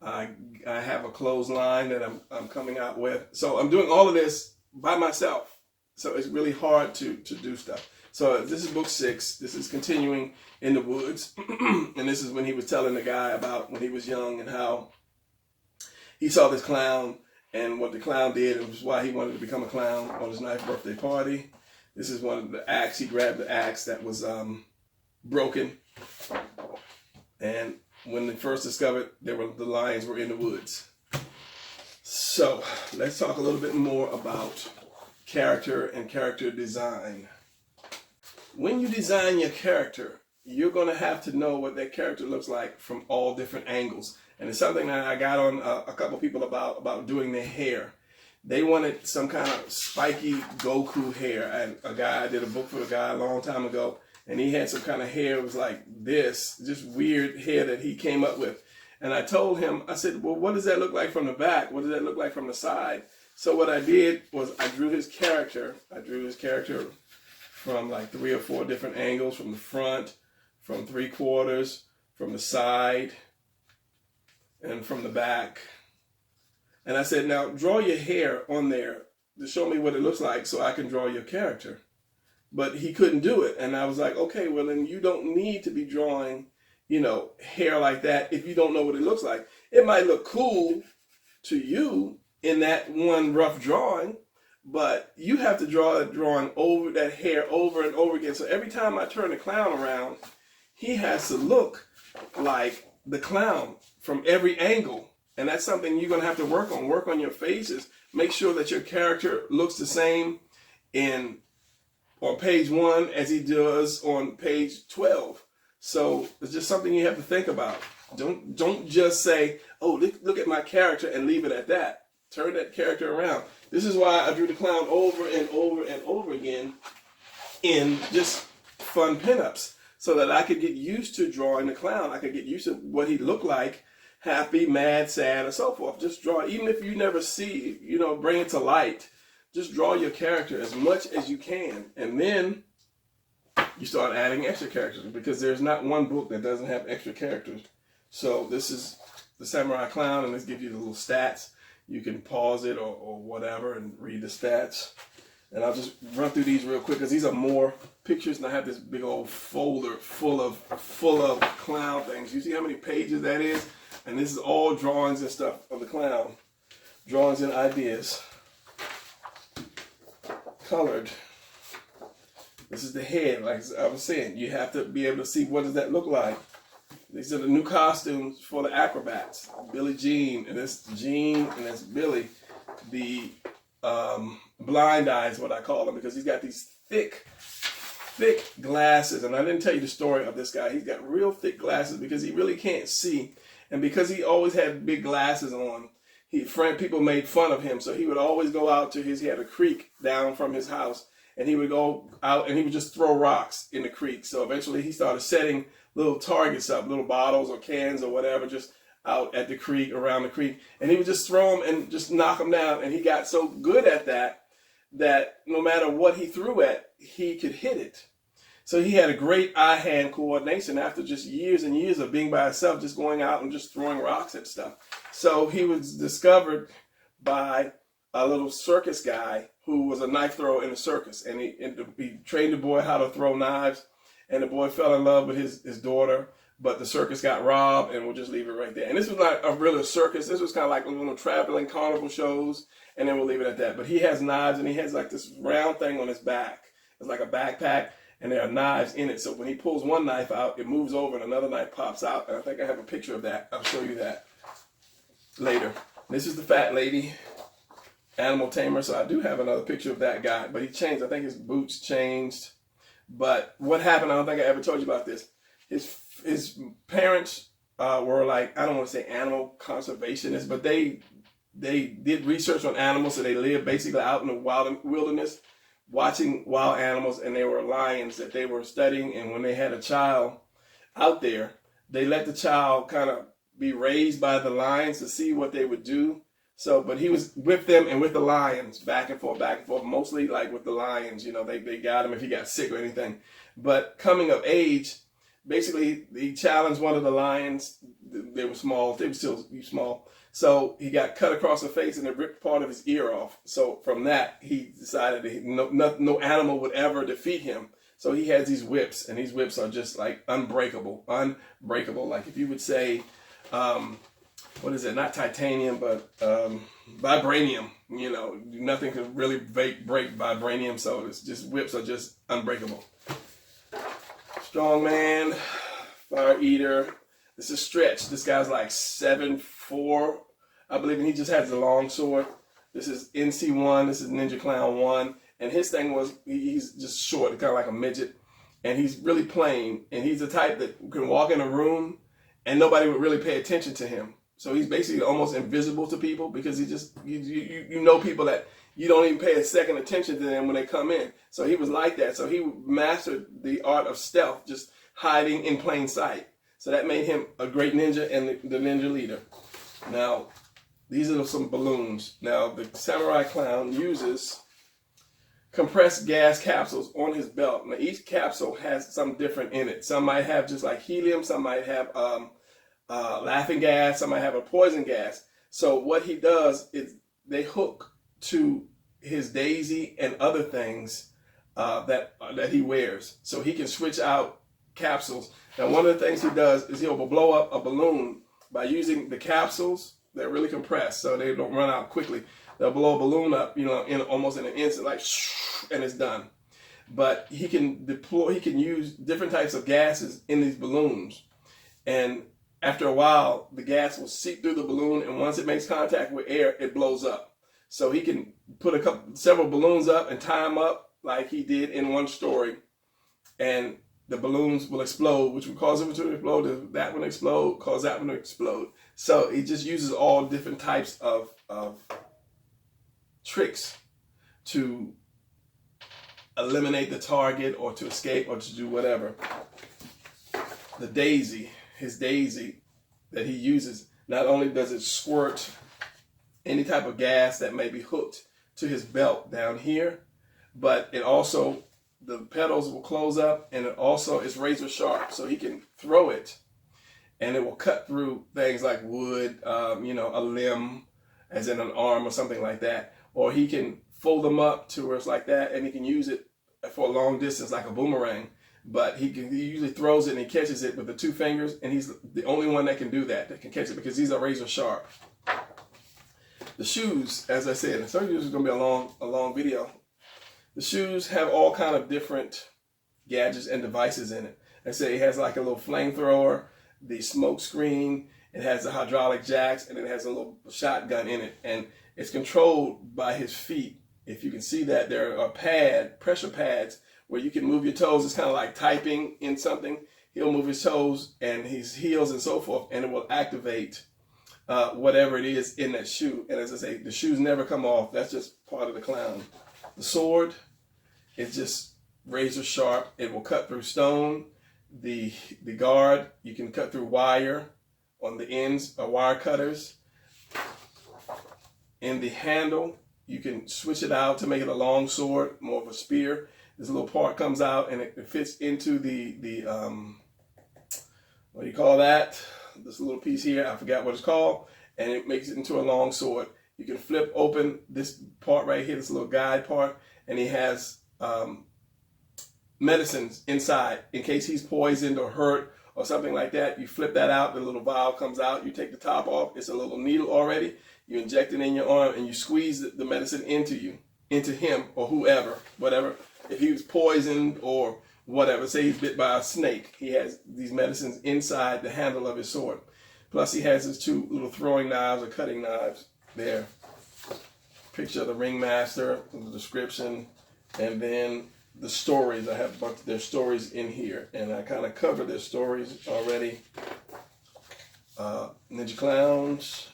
I have a clothesline that I'm coming out with. So I'm doing all of this by myself. So it's really hard to do stuff. So this is book 6. This is continuing in the woods. And this is when he was telling the guy about when he was young and how he saw this clown and what the clown did. It was why he wanted to become a clown on his 9th birthday party. This is one of the axe. He grabbed the axe that was broken. And when they first discovered the lions were in the woods. So let's talk a little bit more about character and character design. When you design your character, you're going to have to know what that character looks like from all different angles. And it's something that I got on a couple people about doing their hair. They wanted some kind of spiky Goku hair. And I did a book for the guy a long time ago. And he had some kind of hair, it was like this, just weird hair that he came up with. And I told him, I said, well, what does that look like from the back? What does that look like from the side? So what I did was I drew his character. I drew his character from like 3 or 4 different angles, from the front, from 3/4, from the side, and from the back. And I said, now draw your hair on there to show me what it looks like so I can draw your character. But he couldn't do it. And I was like, okay, well, then you don't need to be drawing, you know, hair like that if you don't know what it looks like. It might look cool to you in that one rough drawing, but you have to draw that drawing over that hair over and over again. So every time I turn the clown around, he has to look like the clown from every angle. And that's something you're going to have to work on your faces. Make sure that your character looks the same on page 1 as he does on page 12. So it's just something you have to think about. Don't just say, oh, look at my character and leave it at that. Turn that character around. This is why I drew the clown over and over and over again in just fun pinups, so that I could get used to drawing the clown. I could get used to what he looked like, happy, mad, sad, and so forth. Just draw, even if you never see, you know, bring it to light. Just draw your character as much as you can. And then you start adding extra characters, because there's not one book that doesn't have extra characters. So this is the Samurai Clown, and this gives you the little stats. You can pause it or whatever and read the stats. And I'll just run through these real quick because these are more pictures, and I have this big old folder full of clown things. You see how many pages that is? And this is all drawings and stuff of the clown. Drawings and ideas. Colored. This is the head, like I was saying. You have to be able to see what does that look like. These are the new costumes for the acrobats. Billie Jean, and it's Jean, and it's Billy. The blind eye is what I call him, because he's got these thick glasses. And I didn't tell you the story of this guy. He's got real thick glasses because he really can't see. And because he always had big glasses on, people made fun of him. So he would always go out to he had a creek down from his house, and he would go out and he would just throw rocks in the creek. So eventually he started setting little targets up, little bottles or cans or whatever, just out at the creek, around the creek. And he would just throw them and just knock them down. And he got so good at that no matter what he threw at, he could hit it. So he had a great eye-hand coordination after just years and years of being by himself, just going out and just throwing rocks at stuff. So he was discovered by a little circus guy who was a knife thrower in the circus. And he trained the boy how to throw knives. And the boy fell in love with his daughter. But the circus got robbed, and we'll just leave it right there. And this was not a real circus. This was kind of like little traveling carnival shows. And then we'll leave it at that. But he has knives, and he has like this round thing on his back. It's like a backpack. And there are knives in it. So when he pulls one knife out, it moves over and another knife pops out. And I think I have a picture of that. I'll show you that later. This is the fat lady, animal tamer. So I do have another picture of that guy. But he changed. I think his boots changed. But what happened, I don't think I ever told you about this. His parents were like, I don't want to say animal conservationists, but they they did research on animals, so they lived basically out in the wilderness, watching wild animals, and there were lions that they were studying. And when they had a child out there, they let the child kind of be raised by the lions to see what they would do. So, but he was with them and with the lions, back and forth, mostly like with the lions. You know, they got him if he got sick or anything. But coming of age, basically, he challenged one of the lions. They were small. They were still small. So he got cut across the face and it ripped part of his ear off. So from that, he decided that no animal would ever defeat him. So he has these whips, and these whips are just like unbreakable. Like if you would say, what is it? Not titanium, but vibranium. You know, nothing can really break vibranium. So it's just whips are just unbreakable. Strong man, fire eater. This is Stretch. This guy's like 7'4", I believe, and he just has the long sword. This is NC1. This is Ninja Clown 1. And his thing was, he's just short, kind of like a midget. And he's really plain. And he's the type that can walk in a room and nobody would really pay attention to him. So he's basically almost invisible to people because he just, you know people that you don't even pay a second attention to them when they come in. So he was like that. So he mastered the art of stealth, just hiding in plain sight. So that made him a great ninja and the ninja leader. Now, these are some balloons. Now, the samurai clown uses compressed gas capsules on his belt. Now, each capsule has something different in it. Some might have just like helium. Some might have laughing gas. Some might have a poison gas. So what he does is they hook to his daisy and other things that he wears. So he can switch out capsules. Now, one of the things he does is he'll blow up a balloon by using the capsules. They're really compressed, so they don't run out quickly. They'll blow a balloon up, you know, almost in an instant, like, and it's done. But he can use different types of gases in these balloons. And after a while, the gas will seep through the balloon, and once it makes contact with air, it blows up. So he can put several balloons up and tie them up like he did in one story. And the balloons will explode, which will cause them to explode. That one explode, cause that one to explode. So he just uses all different types of tricks to eliminate the target or to escape or to do whatever. The daisy, his daisy that he uses, not only does it squirt any type of gas that may be hooked to his belt down here, but it also, the petals will close up, and it also is razor sharp, so he can throw it and it will cut through things like wood, you know, a limb, as in an arm or something like that. Or he can fold them up to where it's like that, and he can use it for a long distance like a boomerang. But he usually throws it and he catches it with the 2 fingers, and he's the only one that can do that can catch it because these are razor sharp. The shoes, as I said, I told you this is going to be a long video. The shoes have all kind of different gadgets and devices in it. I say it has like a little flamethrower, the smoke screen, it has the hydraulic jacks, and it has a little shotgun in it. And it's controlled by his feet. If you can see that, there are pressure pads where you can move your toes. It's kind of like typing in something. He'll move his toes and his heels and so forth, and it will activate whatever it is in that shoe. And as I say, the shoes never come off. That's just part of the clown. The sword is just razor sharp. It will cut through stone. The guard, you can cut through wire on the ends of wire cutters. In the handle, you can switch it out to make it a long sword, more of a spear. This little part comes out and it fits into the what do you call that? This little piece here, I forgot what it's called, and it makes it into a long sword. You can flip open this part right here, this little guide part, and he has medicines inside in case he's poisoned or hurt or something like that. You flip that out, the little vial comes out, you take the top off, it's a little needle already, you inject it in your arm and you squeeze the medicine into him or whoever, whatever. If he was poisoned or whatever, say he's bit by a snake, he has these medicines inside the handle of his sword. Plus he has his 2 little throwing knives or cutting knives there. Picture of the ringmaster, the description, and then the stories. I have a bunch of their stories in here, and I kind of covered their stories already. Ninja Clowns.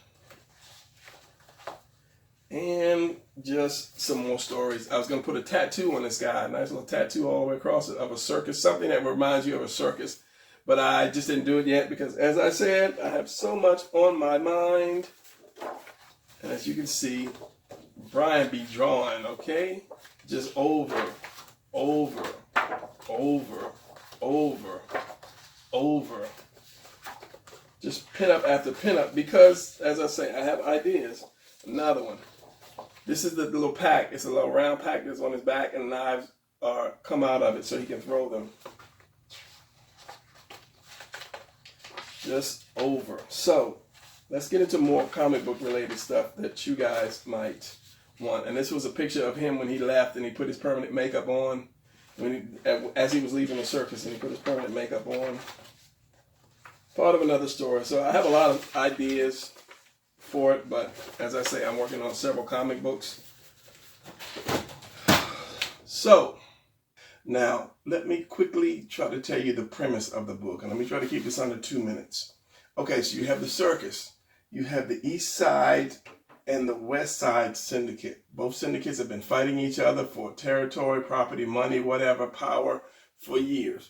And just some more stories. I was going to put a tattoo on this guy, a nice little tattoo all the way across it of a circus, something that reminds you of a circus. But I just didn't do it yet because, as I said, I have so much on my mind. And as you can see, Brian be drawing, okay? Just over, over, over, over, over. Just pin up after pin up because, as I say, I have ideas. Another one. This is the little pack. It's a little round pack that's on his back, and knives are come out of it so he can throw them. Just over. So let's get into more comic book related stuff that you guys might want. And this was a picture of him when he left and he put his permanent makeup on. As he was leaving the circus, and he put his permanent makeup on. Part of another story. So I have a lot of ideas for it, but as I say, I'm working on several comic books. So now let me quickly try to tell you the premise of the book, and let me try to keep this under 2 minutes. Okay, so you have the circus, you have the East Side and the West Side syndicate. Both syndicates have been fighting each other for territory, property, money, whatever, power for years.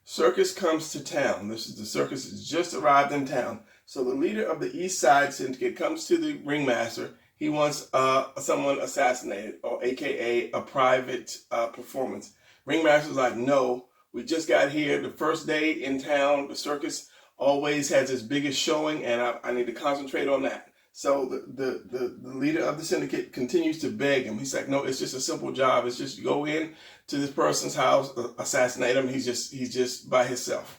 Circus comes to town. The circus has just arrived in town. So the leader of the East Side syndicate comes to the ringmaster. He wants someone assassinated, or AKA a private performance. Ringmaster's like, no, we just got here. The first day in town, the circus always has its biggest showing, and I need to concentrate on that. So the leader of the syndicate continues to beg him. He's like, no, it's just a simple job. It's just go in to this person's house, assassinate him. He's just by himself.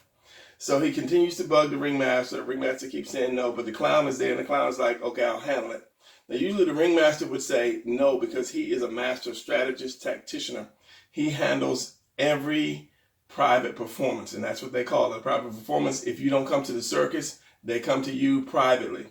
So he continues to bug the ringmaster. The ringmaster keeps saying no, but the clown is there, and the clown is like, okay, I'll handle it. Now, usually the ringmaster would say no because he is a master strategist, tactician. He handles every private performance, and that's what they call it, a private performance. If you don't come to the circus, they come to you privately.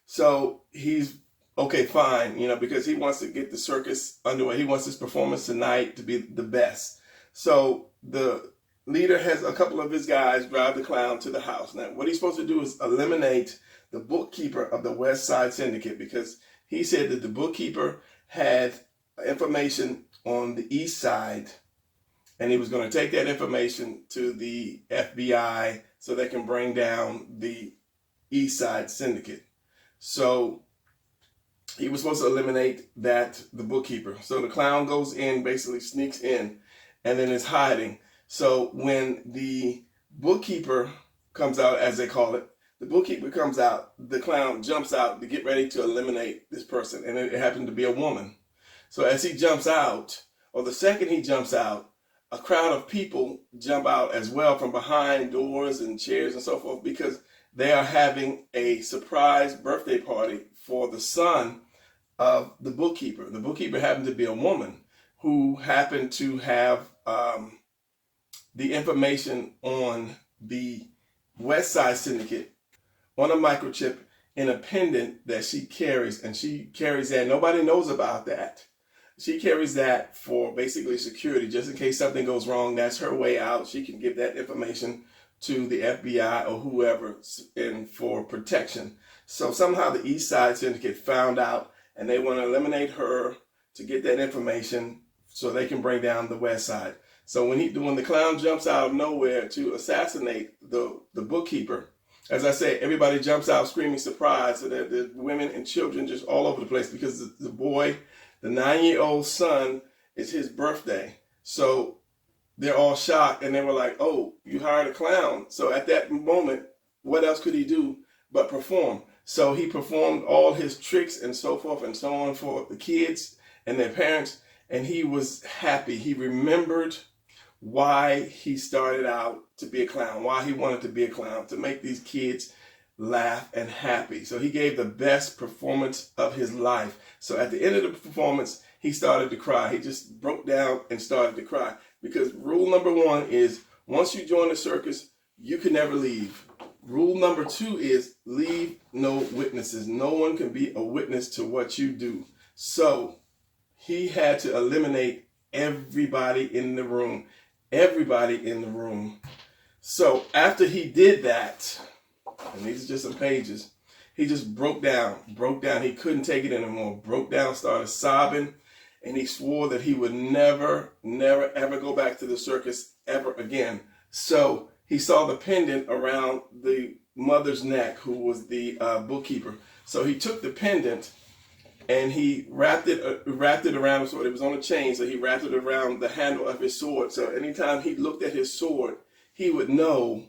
So he's, okay, fine, because he wants to get the circus underway. He wants this performance tonight to be the best. So the leader has a couple of his guys drive the clown to the house. Now, what he's supposed to do is eliminate the bookkeeper of the West Side Syndicate, because he said that the bookkeeper had information on the East Side, and he was going to take that information to the FBI so they can bring down the East Side Syndicate. So he was supposed to eliminate the bookkeeper. So the clown goes in, basically sneaks in, and then is hiding. So when the bookkeeper comes out, as they call it, the bookkeeper comes out, the clown jumps out to get ready to eliminate this person. And it happened to be a woman. So as he jumps out, or the second he jumps out, a crowd of people jump out as well from behind doors and chairs and so forth, because they are having a surprise birthday party for the son of the bookkeeper. The bookkeeper happened to be a woman who happened to have the information on the West Side Syndicate on a microchip in a pendant that she carries, and she carries that. Nobody knows about that. She carries that for basically security, just in case something goes wrong. That's her way out. She can give that information to the FBI or whoever and for protection. So somehow the East Side Syndicate found out, and they want to eliminate her to get that information so they can bring down the West Side. So when the clown jumps out of nowhere to assassinate the bookkeeper, as I say, everybody jumps out screaming surprise. So the women and children just all over the place, because the boy, the 9-year-old son, it's his birthday. So they're all shocked, and they were like, oh, you hired a clown. So at that moment, what else could he do but perform? So he performed all his tricks and so forth and so on for the kids and their parents, and he was happy. He remembered why he started out to be a clown, why he wanted to be a clown, to make these kids laugh and happy. So he gave the best performance of his life. So at the end of the performance, he started to cry. He just broke down and started to cry. Because rule number 1 is, once you join the circus, you can never leave. Rule number 2 is leave no witnesses. No one can be a witness to what you do. So he had to eliminate everybody in the room. Everybody in the room. So after he did that, and these are just some pages, he just broke down. He couldn't take it anymore. Broke down, started sobbing, and he swore that he would never, ever go back to the circus ever again. So he saw the pendant around the mother's neck, who was the bookkeeper. So he took the pendant and he wrapped it around his sword. It was on a chain, so he wrapped it around the handle of his sword. So anytime he looked at his sword, he would know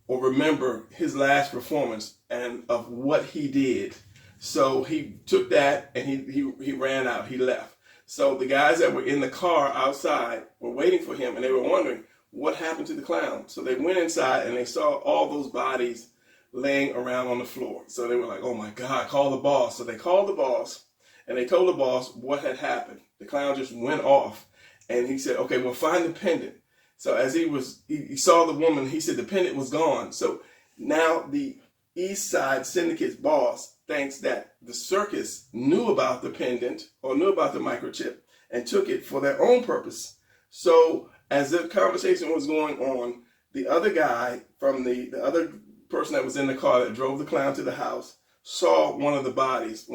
or remember his last performance and of what he did. So he took that and he ran out. He left. So the guys that were in the car outside were waiting for him, and they were wondering what happened to the clown. So they went inside and they saw all those bodies laying around on the floor. So they were like, oh my God, call the boss. So they called the boss and they told the boss what had happened. The clown just went off, and he said, okay, well, find the pendant. So as he saw the woman, he said the pendant was gone. So now the East Side Syndicate's boss thinks that the circus knew about the pendant or knew about the microchip and took it for their own purpose. So as the conversation was going on, the other guy from the other person that was in the car that drove the clown to the house saw one of the bodies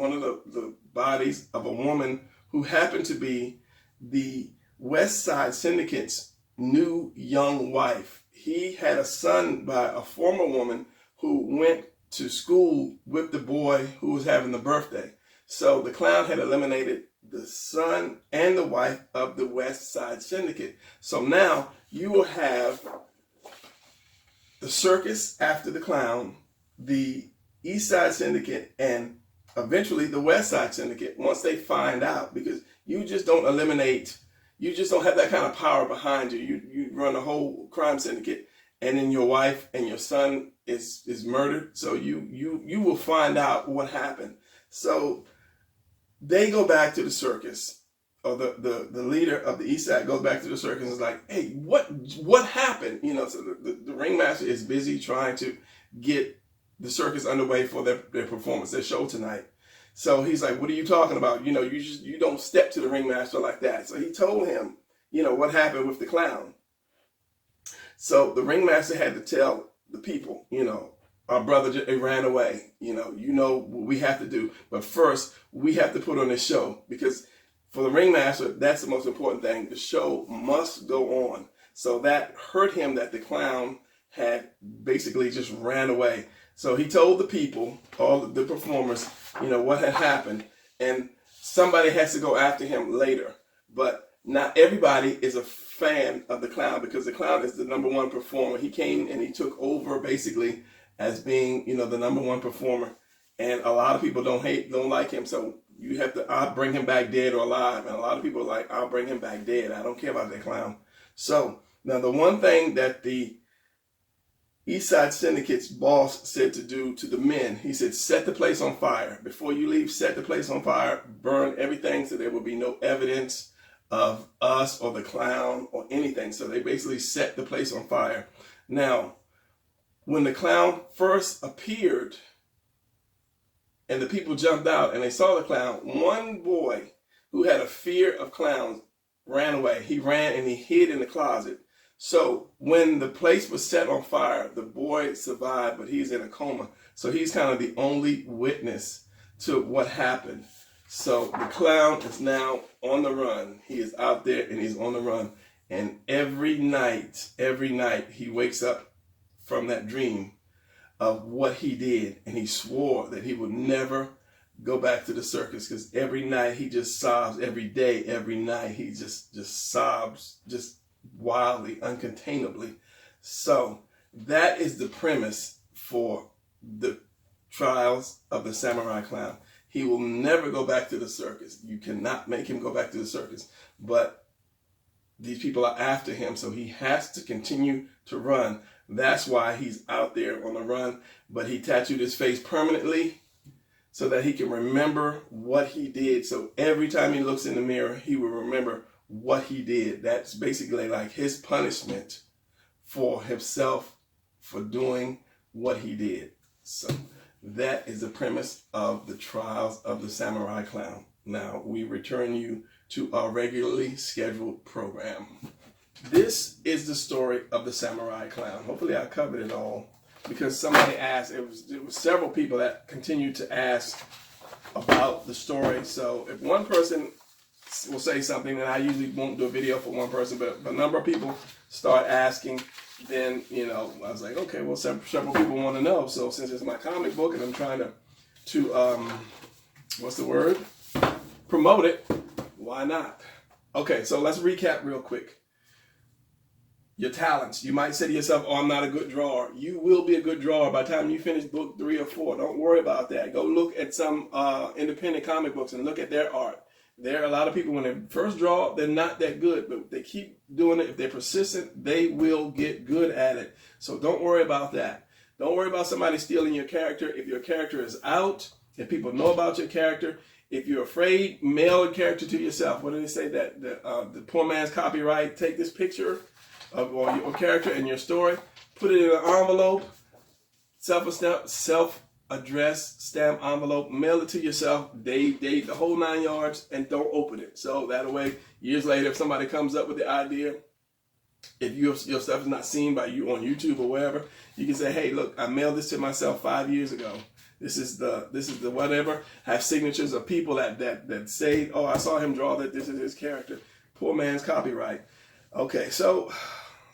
of a woman who happened to be the West Side Syndicate's new young wife. He had a son by a former woman who went to school with the boy who was having the birthday. So the clown had eliminated the son and the wife of the West Side Syndicate. So now you will have the circus after the clown, the East Side Syndicate, and eventually the West Side Syndicate once they find out, because you just don't eliminate, you just don't have that kind of power behind you. You run a whole crime syndicate, and then your wife and your son is murdered. So you will find out what happened. So they go back to the circus, or the leader of the East Side goes back to the circus and is like, hey, what happened? You know, so the ringmaster is busy trying to get the circus underway for their performance, their show tonight. So he's like, what are you talking about? You know, you don't step to the ringmaster like that. So he told him, you know, what happened with the clown. So the ringmaster had to tell the people, you know, our brother ran away. You know what we have to do. But first, we have to put on this show, because for the ringmaster, that's the most important thing. The show must go on. So that hurt him that the clown had basically just ran away. So he told the people, all the performers, you know, what had happened, and somebody has to go after him later. But not everybody is a fan of the clown, because the clown is the #1 performer. He came and he took over basically as being, you know, the #1 performer, and a lot of people don't like him. So you have to, I'll bring him back dead or alive, and a lot of people are like, I'll bring him back dead. I don't care about that clown. So now the one thing that the East Side Syndicate's boss said to do to the men, he said, set the place on fire. Before you leave, set the place on fire, burn everything so there will be no evidence of us or the clown or anything. So they basically set the place on fire. Now, when the clown first appeared and the people jumped out and they saw the clown, one boy who had a fear of clowns ran away. He ran and he hid in the closet. So when the place was set on fire, the boy survived, but he's in a coma. So he's kind of the only witness to what happened. So the clown is now on the run. He is out there and he's on the run. And every night, he wakes up from that dream of what he did. And he swore that he would never go back to the circus, because every night he just sobs. Every day, every night, he just sobs, just wildly, uncontainably. So that is the premise for the trials of the Samurai Clown. He will never go back to the circus. You cannot make him go back to the circus. But these people are after him, so he has to continue to run. That's why he's out there on the run. But he tattooed his face permanently so that he can remember what he did. So every time he looks in the mirror, he will remember what he did. That's basically like his punishment for himself for doing what he did. So that is the premise of the trials of the Samurai Clown. Now we return you to our regularly scheduled program. This is the story of the Samurai Clown. Hopefully I covered it all. because somebody asked. It was several people that continued to ask about the story. So if one person will say something, and I usually won't do a video for one person, but a number of people start asking, then, you know, I was like, okay, well, several people want to know. So since it's my comic book and I'm trying to what's the word? Promote it, why not? Okay, so let's recap real quick. Your talents. You might say to yourself, oh, I'm not a good drawer. You will be a good drawer by the time you finish book 3 or 4. Don't worry about that. Go look at some independent comic books and look at their art. There are a lot of people, when they first draw, they're not that good, but they keep doing it. If they're persistent, they will get good at it. So don't worry about that. Don't worry about somebody stealing your character. If your character is out, if people know about your character, if you're afraid, mail a character to yourself. What do they say? That the poor man's copyright. Take this picture of your character and your story, put it in an envelope, self-addressed stamp envelope, mail it to yourself, date, the whole 9 yards, and don't open it. So that way, years later, if somebody comes up with the idea, if your stuff is not seen by you on YouTube or wherever, you can say, hey, look, I mailed this to myself 5 years ago. This is the whatever. Have signatures of people that say, oh, I saw him draw that. This is his character. Poor man's copyright. Okay, so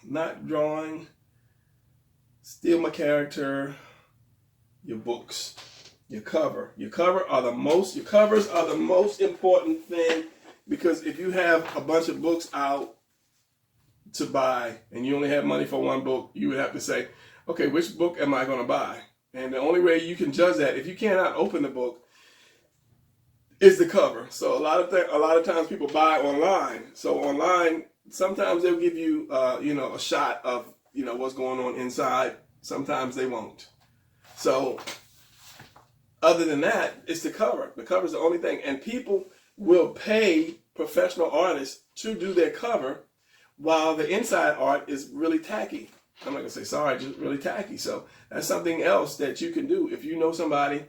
not drawing, steal my character, your books, your cover. Your covers are the most important thing, because if you have a bunch of books out to buy and you only have money for one book, you would have to say, okay, which book am I going to buy? And the only way you can judge that, if you cannot open the book, is the cover. So a lot of times people buy online. So online, sometimes they'll give you, a shot of, what's going on inside. Sometimes they won't. So other than that, it's the cover. The cover is the only thing. And people will pay professional artists to do their cover, while the inside art is really tacky. I'm not going to say sorry, just really tacky. So that's something else that you can do. If you know somebody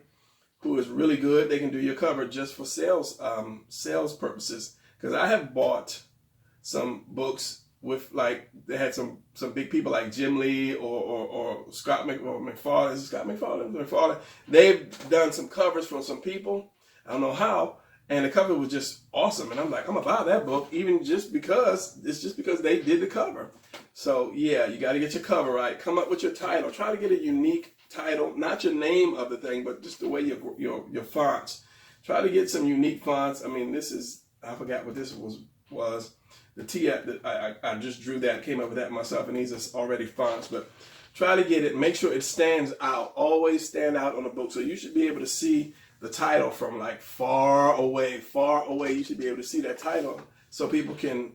who is really good, they can do your cover just for sales purposes. Because I have bought some books with, like, they had some big people like Jim Lee or Scott McFarlane. Is it Scott McFarlane? They've done some covers for some people. I don't know how. And the cover was just awesome. And I'm like, I'm going to buy that book, even just because they did the cover. So, yeah, you got to get your cover right. Come up with your title. Try to get a unique title. Not your name of the thing, but just the way your fonts. Try to get some unique fonts. I mean, I forgot what this was. The T, I just drew that, came up with that myself, and these are already fonts. But try to get it. Make sure it stands out. Always stand out on the book. So you should be able to see the title from like far away. You should be able to see that title so people can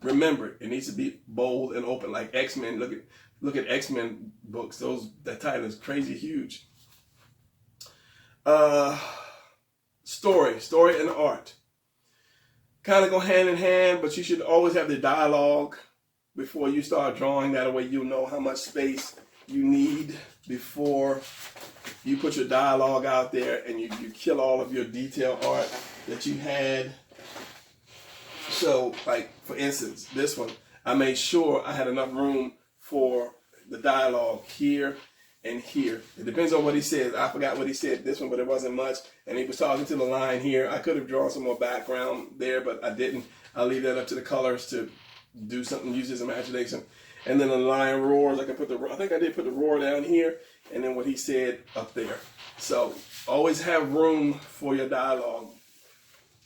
remember it. It needs to be bold and open, like X-Men. Look at X-Men books. That title is crazy huge. Story and art kind of go hand in hand, but you should always have the dialogue before you start drawing. That way you'll know how much space you need before you put your dialogue out there, and you kill all of your detail art that you had. So, like, for instance, this one, I made sure I had enough room for the dialogue here and here. It depends on what he says. I forgot what he said this one, but it wasn't much. And he was talking to the line here. I could have drawn some more background there, but I didn't. I'll leave that up to the colors to do something, use his imagination. And then the lion roars. I think I did put the roar down here, and then what he said up there. So always have room for your dialogue,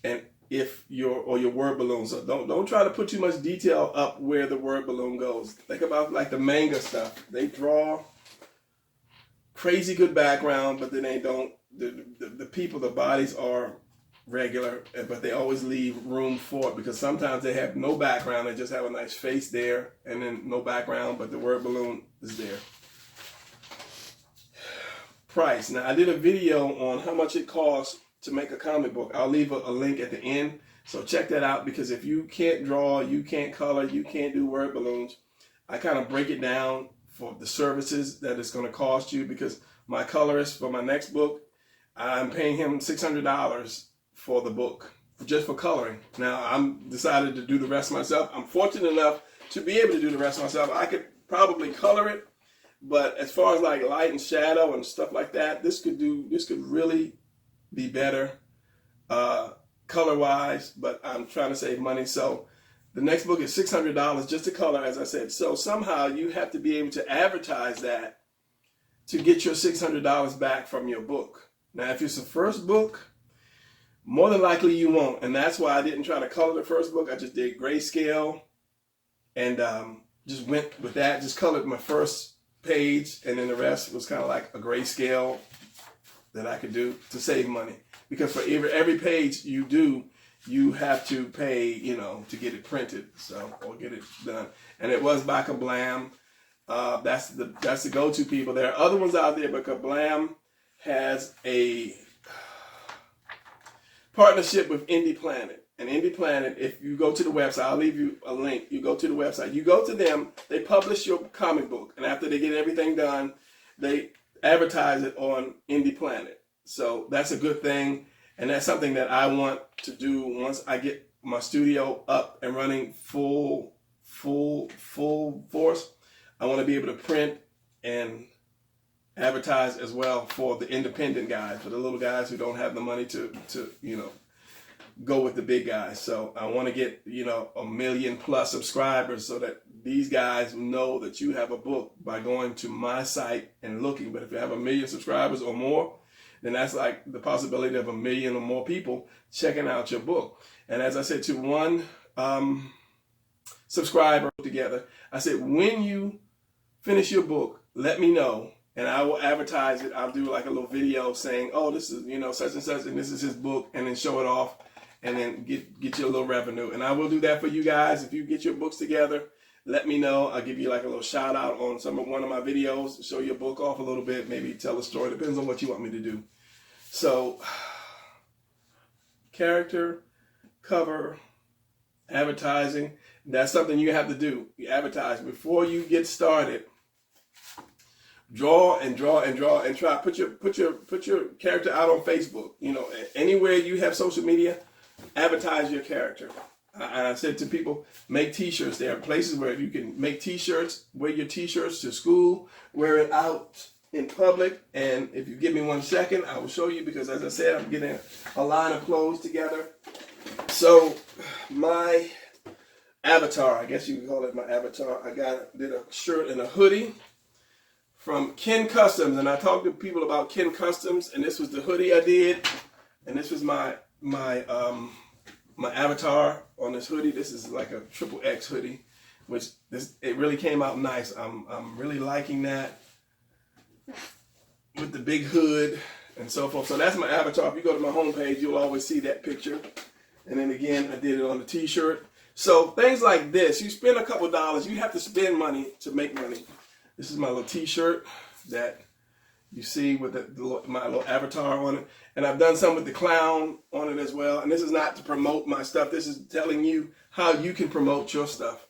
and your word balloon. So don't try to put too much detail up where the word balloon goes. Think about like the manga stuff. They draw crazy good background, but then they don't. The people, the bodies are regular, but they always leave room for it, because sometimes they have no background. They just have a nice face there, and then no background, but the word balloon is there. Price. Now, I did a video on how much it costs to make a comic book. I'll leave a link at the end, so check that out, because if you can't draw, you can't color, you can't do word balloons, I kind of break it down for the services that it's going to cost you, because my colorist for my next book, I'm paying him $600 for the book, just for coloring. Now, I'm decided to do the rest myself. I'm fortunate enough to be able to do the rest myself. I could probably color it, But as far as like light and shadow and stuff like that, this could really be better color wise, but I'm trying to save money. So the next book is $600 just to color, as I said. So somehow you have to be able to advertise that to get your $600 back from your book. Now, if it's the first book, more than likely you won't. And that's why I didn't try to color the first book. I just did grayscale and just went with that. Just colored my first page, and then the rest was kind of like a grayscale that I could do to save money. Because for every page you do, you have to pay, you know, to get it printed, so, or get it done. And it was by Kablam. That's the go-to people. There are other ones out there, but Kablam has a partnership with Indie Planet. And Indie Planet, if you go to the website, I'll leave you a link. You go to the website. You go to them. They publish your comic book, and after they get everything done, they advertise it on Indie Planet. So that's a good thing, and that's something that I want to do once I get my studio up and running full force. I want to be able to print and advertise as well for the independent guys, for the little guys who don't have the money to you know, go with the big guys. So I want to get, you know, 1 million+ subscribers so that these guys know that you have a book by going to my site and looking. But if you have 1 million subscribers or more, then that's like the possibility of 1 million or more people checking out your book. And as I said to one subscriber together, I said, when you finish your book, let me know, and I will advertise it. I'll do like a little video saying, oh, this is, you know, such and such, and this is his book, and then show it off, and then get you a little revenue. And I will do that for you guys. If you get your books together, let me know. I'll give you like a little shout out on one of my videos, show your book off a little bit, maybe tell a story. Depends on what you want me to do. So, character, cover, advertising, that's something you have to do. You advertise before you get started. Draw and draw and draw and try. Put your character out on Facebook. You know, anywhere you have social media, advertise your character. And I said to people, make t-shirts. There are places where you can make t-shirts, wear your t-shirts to school, wear it out in public. And if you give me 1 second, I will show you, because as I said, I'm getting a line of clothes together. So my avatar, I guess you could call it my avatar. I did a shirt and a hoodie from Ken Customs, and I talked to people about Ken Customs, and this was the hoodie I did, and this was my avatar on this hoodie. This is like a XXX hoodie, which it really came out nice. I'm really liking that with the big hood and so forth. So that's my avatar. If you go to my homepage, you'll always see that picture. And then again, I did it on the t-shirt. So things like this, you spend a couple dollars, you have to spend money to make money. This is my little t-shirt that you see with my little avatar on it. And I've done some with the clown on it as well. And this is not to promote my stuff. This is telling you how you can promote your stuff.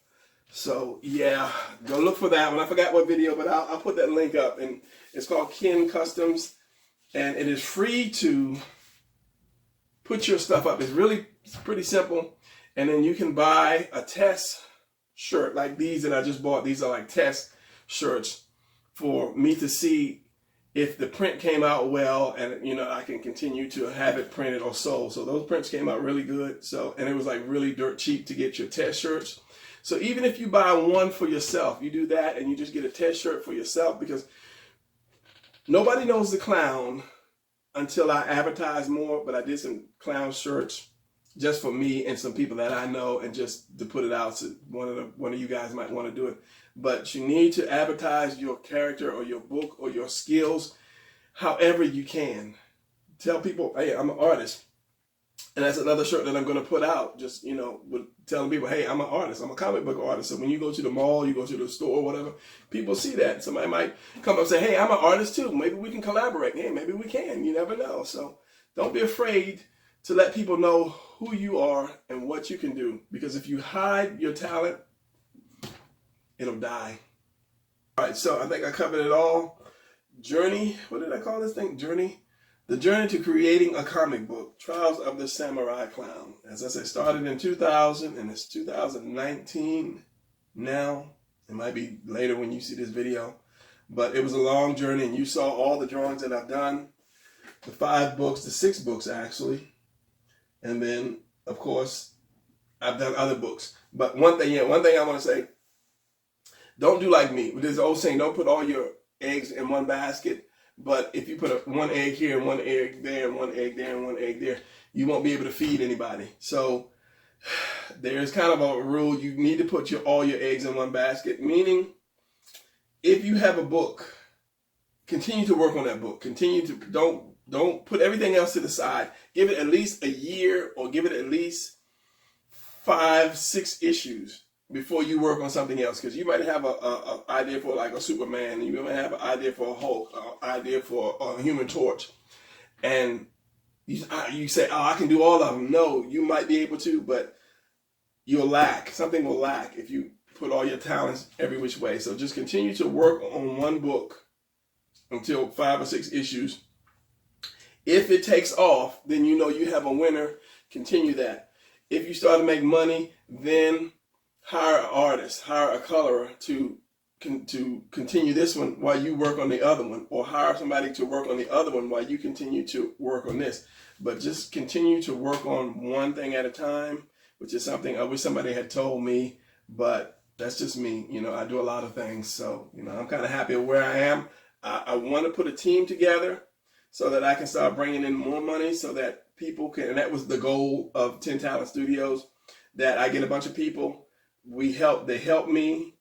So yeah, go look for that one. I forgot what video, but I'll put that link up. And it's called Ken Customs. And it is free to put your stuff up. It's pretty simple. And then you can buy a test shirt like these that I just bought. These are like test shirts for me to see if the print came out well, and you know, I can continue to have it printed or sold. So those prints came out really good. So, and it was like really dirt cheap to get your test shirts. So even if you buy one for yourself, you do that and you just get a test shirt for yourself, because nobody knows the clown until I advertise more. But I did some clown shirts just for me and some people that I know, and just to put it out, so one of you guys might want to do it. But you need to advertise your character or your book or your skills however you can. Tell people, hey, I'm an artist. And that's another shirt that I'm going to put out, just, you know, with telling people, hey, I'm an artist. I'm a comic book artist. So when you go to the mall, you go to the store or whatever, people see that. Somebody might come up and say, hey, I'm an artist too. Maybe we can collaborate. Hey, maybe we can. You never know. So don't be afraid to let people know who you are and what you can do. Because if you hide your talent, it'll die. All right, so I think I covered it all. Journey, what did I call this thing? Journey? The Journey to Creating a Comic Book, Trials of the Samurai Clown. As I said, started in 2000, and it's 2019 now. It might be later when you see this video. But it was a long journey, and you saw all the drawings that I've done. The 5 books, the 6 books actually. And then, of course, I've done other books. But one thing I want to say, don't do like me. There's an old saying, don't put all your eggs in one basket. But if you put one egg here and one egg there and one egg there and one egg there, you won't be able to feed anybody. So there's kind of a rule. You need to put all your eggs in one basket, meaning if you have a book, continue to work on that book. Continue to, don't put everything else to the side. Give it at least a year, or give it at least 5, 6 issues before you work on something else. Because you might have an idea for like a Superman, and you might have an idea for a Hulk, an idea for a Human Torch. And you say, oh, I can do all of them. No, you might be able to, but you'll lack. Something will lack if you put all your talents every which way. So just continue to work on one book until 5 or 6 issues. If it takes off, then you know you have a winner. Continue that. If you start to make money, then hire an artist, hire a colorer to continue this one while you work on the other one, or hire somebody to work on the other one while you continue to work on this. But just continue to work on one thing at a time, which is something I wish somebody had told me, but that's just me. You know, I do a lot of things. So, you know, I'm kind of happy with where I am. I want to put a team together so that I can start bringing in more money, so that people can, and that was the goal of 10 Talent Studios, that I get a bunch of people, they help me.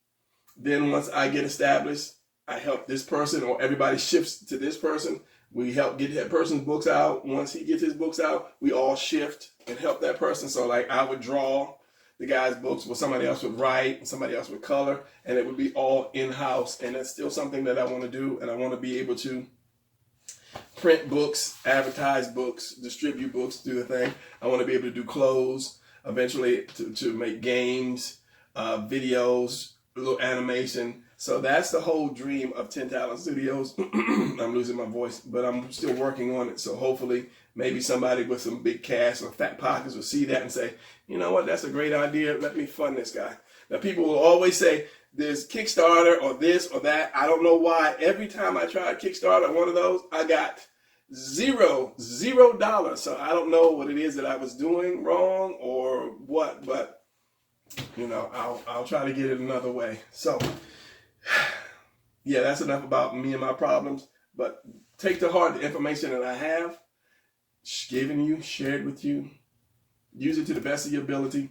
Then once I get established, I help this person, or everybody shifts to this person. We help get that person's books out. Once he gets his books out, we all shift and help that person. So like I would draw the guy's books, but somebody else would write, and somebody else would color, and it would be all in-house. And that's still something that I want to do, and I want to be able to print books, advertise books, distribute books, do the thing. I want to be able to do clothes, eventually to make games, videos, a little animation. So that's the whole dream of 10 Talent Studios. I'm losing my voice, but I'm still working on it. So hopefully maybe somebody with some big cash or fat pockets will see that and say, you know what, that's a great idea. Let me fund this guy. Now people will always say, there's Kickstarter or this or that. I don't know why. Every time I tried Kickstarter, one of those, I got $0. So I don't know what it is that I was doing wrong or what, but you know, I'll try to get it another way. So yeah, that's enough about me and my problems, but take to heart the information that I have given you, shared with you, use it to the best of your ability,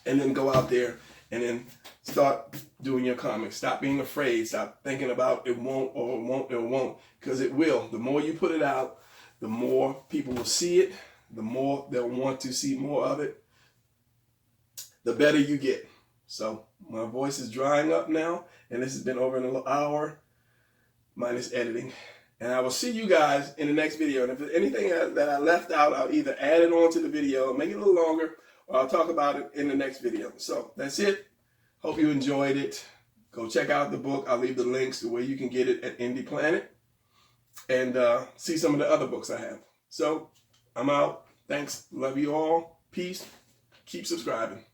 and then go out there and then start doing your comics. Stop being afraid. Stop thinking about it won't, or it won't, or it won't, because it will. The more you put it out, the more people will see it, the more they'll want to see more of it, the better you get. So my voice is drying up now, and this has been over an hour minus editing. And I will see you guys in the next video. And if there's anything that I left out, I'll either add it on to the video, make it a little longer, or I'll talk about it in the next video. So that's it. Hope you enjoyed it. Go check out the book. I'll leave the links to where you can get it at Indie Planet, and see some of the other books I have. So I'm out. Thanks. Love you all. Peace. Keep subscribing.